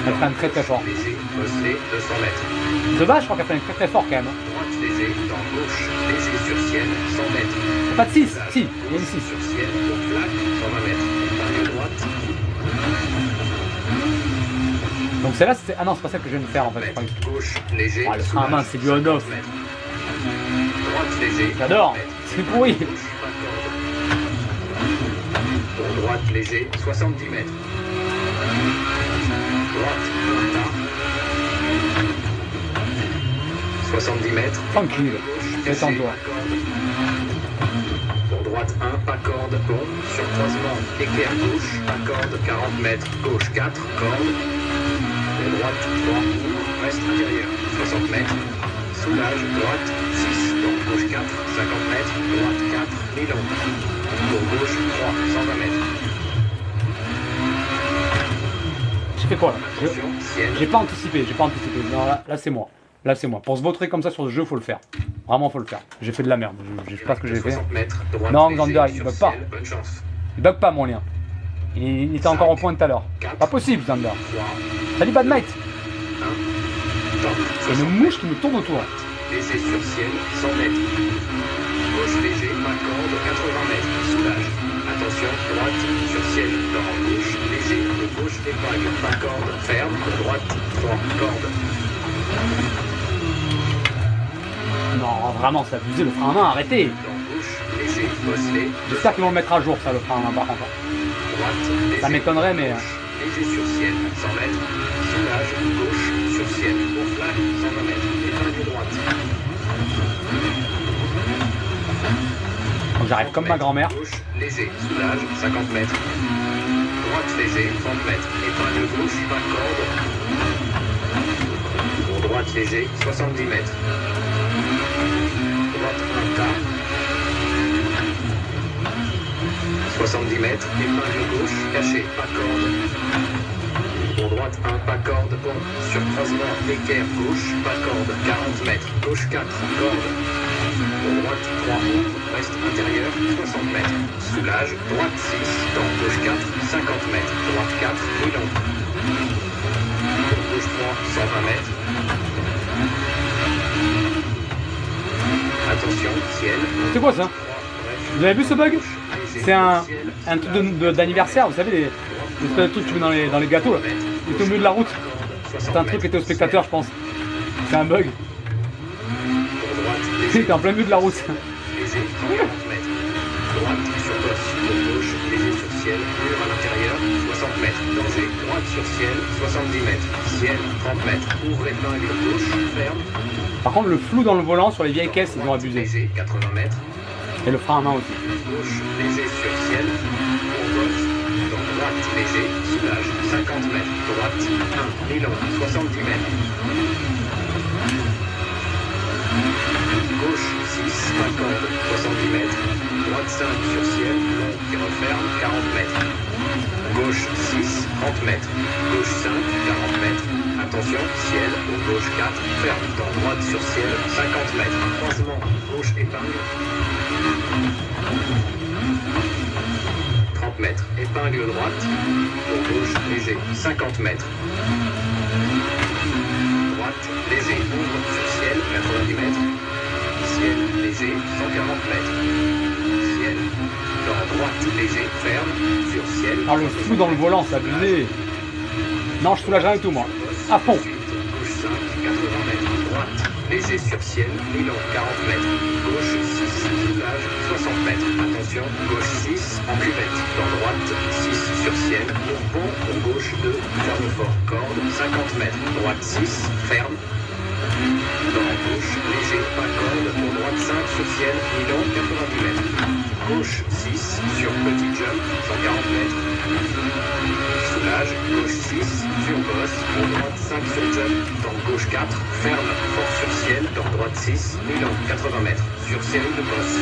Elle freine très très fort. Léger, bosselé, 200 mètres. De base, je crois qu'elle freine très très fort quand même. Droite léger, dans gauche, léger sur ciel, 100 mètres. Pas de 6, si, il y a une 6. Sur ciel, pour flaque, 120 mètres. Épingle droite, Donc celle-là, c'est... Ah non, c'est pas celle que je viens de faire en fait. gauche, léger. Ah, le frein à main, c'est du on-off. Droite léger. J'adore, c'est pourri. Gauche, pas corde. Pour droite léger, 70 mètres. Droite, monta. 70 mètres. Tranquille, Gauche, détends-toi. pas corde. Pour droite 1, pas corde, bon. Sur croisement, équerre gauche, pas corde, 40 mètres. Gauche 4, corde. Pour droite 3, reste intérieur, 60 mètres. Soulage, droite 6, donc gauche 4, 50 mètres. Droite 4, mi-long. Pour gauche 3, 120 mètres. J'ai fait quoi là Attention, ciel. J'ai pas anticipé. Non, là c'est moi. Là c'est moi. Pour se vautrer comme ça sur ce jeu, faut le faire. Vraiment, faut le faire. J'ai fait de la merde. Je sais pas ce que j'ai fait. 60 mètres, droite Non, léger, Xander, il sur bug pas. ciel, bonne chance. Il bug pas mon lien. Il était encore au point tout à l'heure. Pas possible, Xander. 3, Salut Bad Mate. 1, top. Il y a une mouche qui me tourne autour. Léger sur ciel, 100 mètres. Gauche léger, pas corde, 80 mètres. Soulage. Attention, droite sur ciel. Dans gauche, léger, de gauche, épingle, pas corde, ferme. Pour droite, 3 cordes. Non, vraiment, c'est abusé. Le frein à main, arrêtez. Dans gauche, léger, bosselé. J'espère qu'ils vont le mettre à jour, ça, le frein à main, par contre. Droite, léger. Ça m'étonnerait, mais... Gauche, léger sur ciel, 100 mètres. Soulage, gauche, sur ciel. Pour flaque, 120 mètres. Épingle droite. Donc j'arrive comme ma grand-mère. Gauche, léger, soulage, 50 mètres. Droite, léger, 30 mètres. Épingle gauche, pas corde. Pour droite, léger, 70 mètres. Droite, 1 quart. 70 mètres. Épingle gauche, caché, pas corde. Pour droite, 1 pas corde, bon. Sur croisement, équerre gauche, pas corde, 40 mètres. Gauche 4, corde. Pour droite, 3 ouvre, reste intérieur, 60 mètres. Soulage, droite 6, dans gauche 4, 50 mètres. Droite 4, mi-long. Pour gauche 3, 120 mètres. Attention, ciel. C'est quoi ça? Vous avez vu ce bug? C'est un truc d'anniversaire, vous savez, les espèces de trucs que tu mets dans les gâteaux là. Il est au milieu de la route. C'est un truc qui était au spectateur, je pense. C'est un bug. Il était en plein milieu de la route. Léger, 40 mètres. Droite sur bosse, pour gauche, léger sur ciel, mur à l'intérieur, 60 mètres. Danger, droite sur ciel, 70 mètres. Ciel, 30 mètres. Ouvre épingle gauche, ferme. Par contre, le flou dans le volant sur les vieilles caisses, ils ont abusé. Léger, 80 mètres. Et le frein à main aussi. Gauche, léger sur ciel, pour bosse. Dans droite, léger, soulage, 50 mètres. Droite, 1, mi-long, 70 mètres. Gauche 6, pas corde, 70 mètres. Droite 5 sur ciel, long qui referme, 40 mètres. Gauche 6, 30 mètres. Gauche 5, 40 mètres. Attention, ciel, au gauche 4, ferme, dans droite sur ciel, 50 mètres, croisement, gauche épingle. 30 mètres, épingle droite, au gauche léger, 50 mètres. Droite, léger, ouvre sur ciel, 90 mètres. Ciel, léger, 140 mètres. Ciel, dans droite, léger, ferme, sur ciel. Ah, le flou dans le volant, c'est abusé. Non, je soulage rien du tout, moi. À fond. Gauche 5, 80 mètres. Droite, léger sur ciel, Milan, 40 mètres. Gauche 6, soulage, 60 mètres. Attention, gauche 6, en cuvette. Dans droite, 6 sur ciel, bourbon, au gauche 2, ferme fort, corde, 50 mètres. Droite 6, ferme. Dans gauche, léger, pas corde, pour droite 5 sur ciel, Milan, 90 mètres. Gauche 6, sur petit jump, 140 mètres. Soulage, gauche 6, sur bosse, pour droite 5 sur jump, dans gauche 4, ferme, fort sur ciel, dans droite 6, Milan, 80 mètres, sur série de bosse.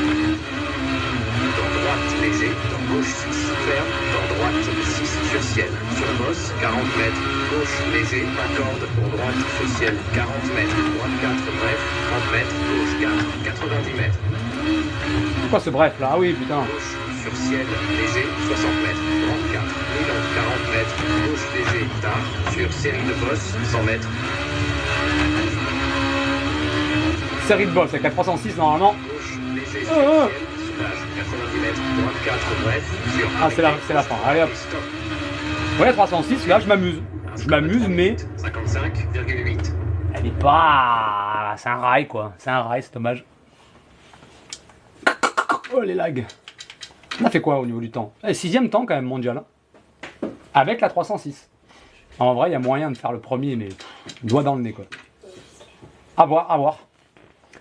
Dans droite, léger, dans gauche 6, ferme, dans droite 6 sur ciel, sur bosse, 40 mètres, gauche, léger, pas corde, pour droite sur ciel, 40 mètres, droite 4, bref, 30 mètres, gauche 4, 90 mètres. Quoi ce bref là? Ah oui, putain. Gauche sur ciel, léger, 60 mètres, droite 4, Milan, 40 mètres, gauche léger, tard, sur série de bosse, 100 mètres. Série de boss avec la 306 normalement. Gauche léger sur ciel, soulage, 90 mètres, droite 4, bref, sur Ah, c'est la fin. Allez hop. stop. Ouais, la 306, là je m'amuse. Je m'amuse, mais 55,8. elle est pas. C'est un rail quoi. C'est un rail, c'est dommage. Oh les lags. On a fait quoi au niveau du temps? 6ème temps quand même mondial. Hein. Avec la 306. En vrai, il y a moyen de faire le premier, mais doigt dans le nez quoi. À voir, à voir.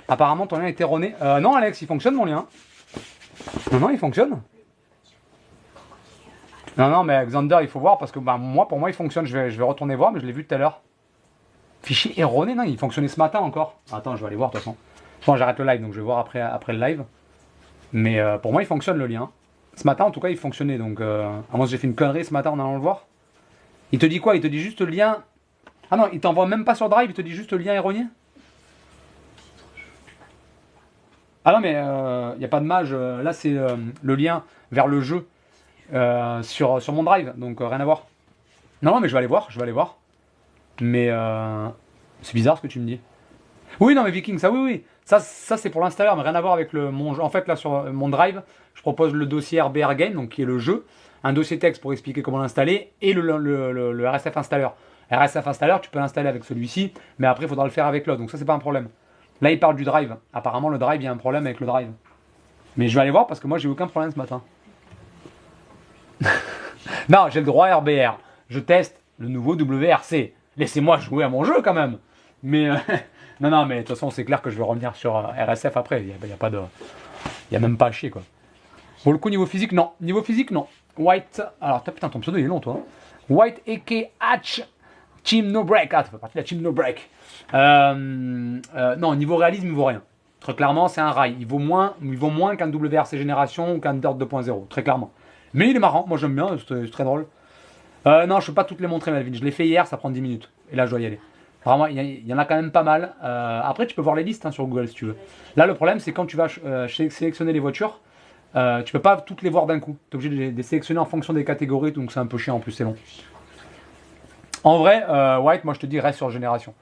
Apparemment ton lien est erroné. Non Alex, il fonctionne mon lien. Non, il fonctionne. Non, mais Xander, il faut voir parce que bah, pour moi, il fonctionne. Je vais retourner voir, mais je l'ai vu tout à l'heure. Fichier erroné, non, il fonctionnait ce matin encore. Attends, je vais aller voir de toute façon. Bon, j'arrête le live, donc je vais voir après le live. Mais pour moi, il fonctionne le lien. Ce matin, en tout cas, il fonctionnait. Donc, à moins que j'ai fait une connerie ce matin en allant le voir. Il te dit quoi? Il te dit juste le lien. Ah non, il t'envoie même pas sur Drive, il te dit juste le lien erroné. Ah non, mais il n'y a pas de mage. Là, c'est le lien vers le jeu sur mon Drive. Donc, rien à voir. Non, mais je vais aller voir. Mais c'est bizarre ce que tu me dis. Oui, non, mais Viking, ça, oui. Ça c'est pour l'installeur, mais rien à voir avec mon jeu. En fait, là, sur mon Drive, je propose le dossier RBR Game, donc qui est le jeu, un dossier texte pour expliquer comment l'installer, et le RSF installeur. RSF installeur, tu peux l'installer avec celui-ci, mais après, il faudra le faire avec l'autre, donc ça, c'est pas un problème. Là, il parle du Drive. Apparemment, le Drive, il y a un problème avec le Drive. Mais je vais aller voir parce que moi, j'ai eu aucun problème ce matin. Non, j'ai le droit à RBR. Je teste le nouveau WRC. Laissez-moi jouer à mon jeu quand même. Mais non, mais de toute façon, c'est clair que je vais revenir sur RSF après. Il y a même pas à chier quoi. Pour le coup, niveau physique, non. White. Alors, putain, ton pseudo il est long, toi. White Eke Hatch Team No Break. Ah, tu fais partie de la Team No Break. Non, niveau réalisme, il vaut rien. Très clairement, c'est un rail. Il vaut moins qu'un WRC Génération ou qu'un Dirt 2.0. Très clairement. Mais il est marrant. Moi, j'aime bien. C'est très drôle. Non, je ne peux pas toutes les montrer, Melvin. Je l'ai fait hier, ça prend 10 minutes. Et là, je dois y aller. Vraiment, il y en a quand même pas mal. Après, tu peux voir les listes sur Google si tu veux. Là, le problème, c'est quand tu vas sélectionner les voitures, tu peux pas toutes les voir d'un coup. Tu es obligé de les sélectionner en fonction des catégories, donc c'est un peu chiant, en plus, c'est long. En vrai, White, moi, je te dis, reste sur Génération.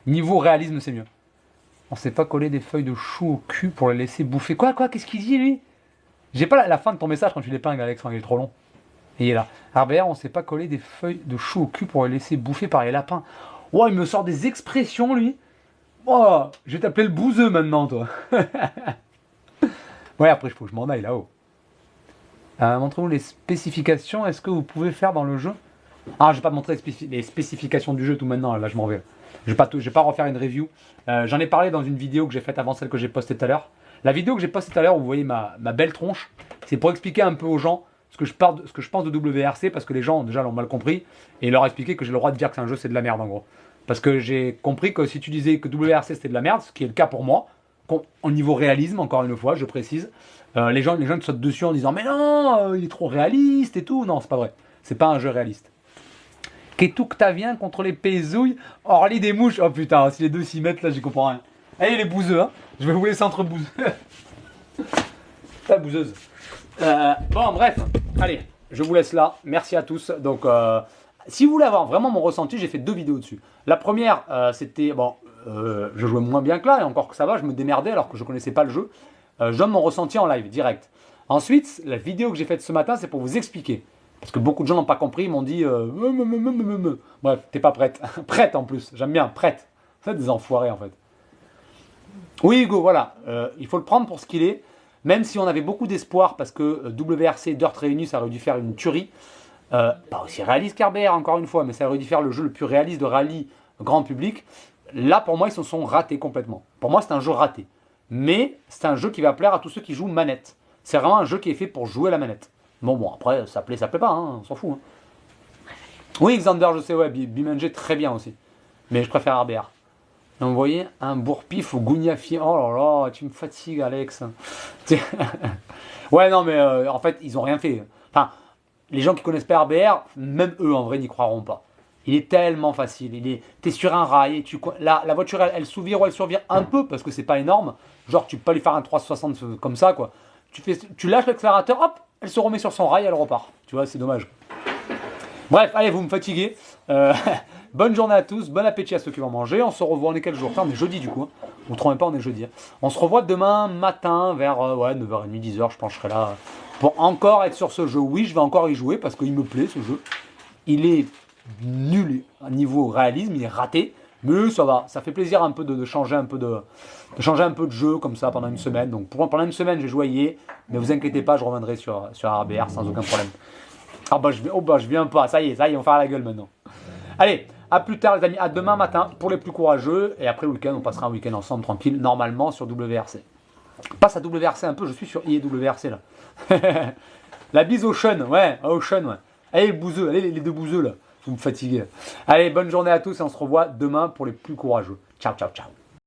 Niveau réalisme, c'est mieux. On s'est pas collé des feuilles de chou au cul pour les laisser bouffer. Quoi? Qu'est-ce qu'il dit, lui? J'ai pas la fin de ton message quand tu l'épingles, Alexandre, il est trop long. Et il est là. RBR, on s'est pas collé des feuilles de chou au cul pour les laisser bouffer par les lapins. Oh, il me sort des expressions, lui. Oh, je vais t'appeler le bouseux maintenant, toi. Ouais, après, il faut que je m'en aille là-haut. Montrez-nous les spécifications. Est-ce que vous pouvez faire dans le jeu? Ah, je vais pas te montrer les spécifications du jeu tout maintenant. Là, je m'en vais. Je vais pas refaire une review. J'en ai parlé dans une vidéo que j'ai faite avant celle que j'ai postée tout à l'heure. La vidéo que j'ai postée tout à l'heure, où vous voyez ma belle tronche, c'est pour expliquer un peu aux gens ce que je pense de WRC, parce que les gens déjà l'ont mal compris, et leur expliquer que j'ai le droit de dire que c'est un jeu, c'est de la merde en gros. Parce que j'ai compris que si tu disais que WRC c'était de la merde, ce qui est le cas pour moi, au niveau réalisme, encore une fois, je précise, les gens te sautent dessus en disant mais non, il est trop réaliste et tout. Non, c'est pas vrai. C'est pas un jeu réaliste. Octavien contre les Pézouilles. Orly des mouches. Oh putain, si les deux s'y mettent là, j'y comprends rien. Allez les bouseux, hein. Je vais vous laisser entre bouseux. La bouseuse. Bon, bref. Allez, je vous laisse là. Merci à tous. Donc, si vous voulez avoir vraiment mon ressenti, j'ai fait 2 vidéos dessus. La première, c'était... Bon, je jouais moins bien que là, et encore que ça va, je me démerdais alors que je ne connaissais pas le jeu. Je donne mon ressenti en live, direct. Ensuite, la vidéo que j'ai faite ce matin, c'est pour vous expliquer. Parce que beaucoup de gens n'ont pas compris, ils m'ont dit... Bref, t'es pas prête. Prête en plus, j'aime bien, prête. C'est des enfoirés en fait. Oui Hugo, voilà. Il faut le prendre pour ce qu'il est. Même si on avait beaucoup d'espoir, parce que WRC et Dirt réunis, ça aurait dû faire une tuerie. Pas aussi réaliste qu'RBR, encore une fois, mais ça aurait dû faire le jeu le plus réaliste de rallye grand public. Là, pour moi, ils se sont ratés complètement. Pour moi, c'est un jeu raté. Mais c'est un jeu qui va plaire à tous ceux qui jouent manette. C'est vraiment un jeu qui est fait pour jouer à la manette. Bon, après, ça plaît pas, hein, on s'en fout. Hein. Oui, Xander, je sais, ouais, Bimenge, très bien aussi. Mais je préfère RBR. Donc, vous voyez, un bourre-pif au Gougnafi. Oh là là, tu me fatigues, Alex. Ouais, non, mais en fait, ils ont rien fait. Enfin, les gens qui connaissent pas RBR, même eux, en vrai, n'y croiront pas. Il est tellement facile. T'es sur un rail, la voiture, elle s'ouvre ou elle survient un peu, parce que c'est pas énorme. Genre, tu peux pas lui faire un 360 comme ça, quoi. Tu lâches l'accélérateur, hop, elle se remet sur son rail, elle repart. Tu vois, c'est dommage. Bref, allez, vous me fatiguez. Bonne journée à tous, bon appétit à ceux qui vont manger. On se revoit, on est quel jour? On est jeudi du coup. Hein. Vous ne trouvez pas, on est jeudi. Hein. On se revoit demain matin vers 9h30, 10h, je pense que je serai là. Pour encore être sur ce jeu. Oui, je vais encore y jouer parce qu'il me plaît ce jeu. Il est nul à niveau réalisme, il est raté. Mais ça va, ça fait plaisir un peu de changer un peu de jeu comme ça pendant une semaine. Donc pendant une semaine, j'ai joué à EA, mais vous inquiétez pas, je reviendrai sur RBR sans aucun problème. Ah bah je viens pas, ça y est, on va faire la gueule maintenant. Allez, à plus tard les amis, à demain matin pour les plus courageux. Et après le week-end, on passera un week-end ensemble tranquille, normalement sur WRC. Passe à WRC un peu, je suis sur EA WRC là. La bise Ocean, ouais. Allez les bouseux, allez les deux bouseux là, vous me fatiguez. Allez, bonne journée à tous et on se revoit demain pour les plus courageux. Ciao, ciao, ciao.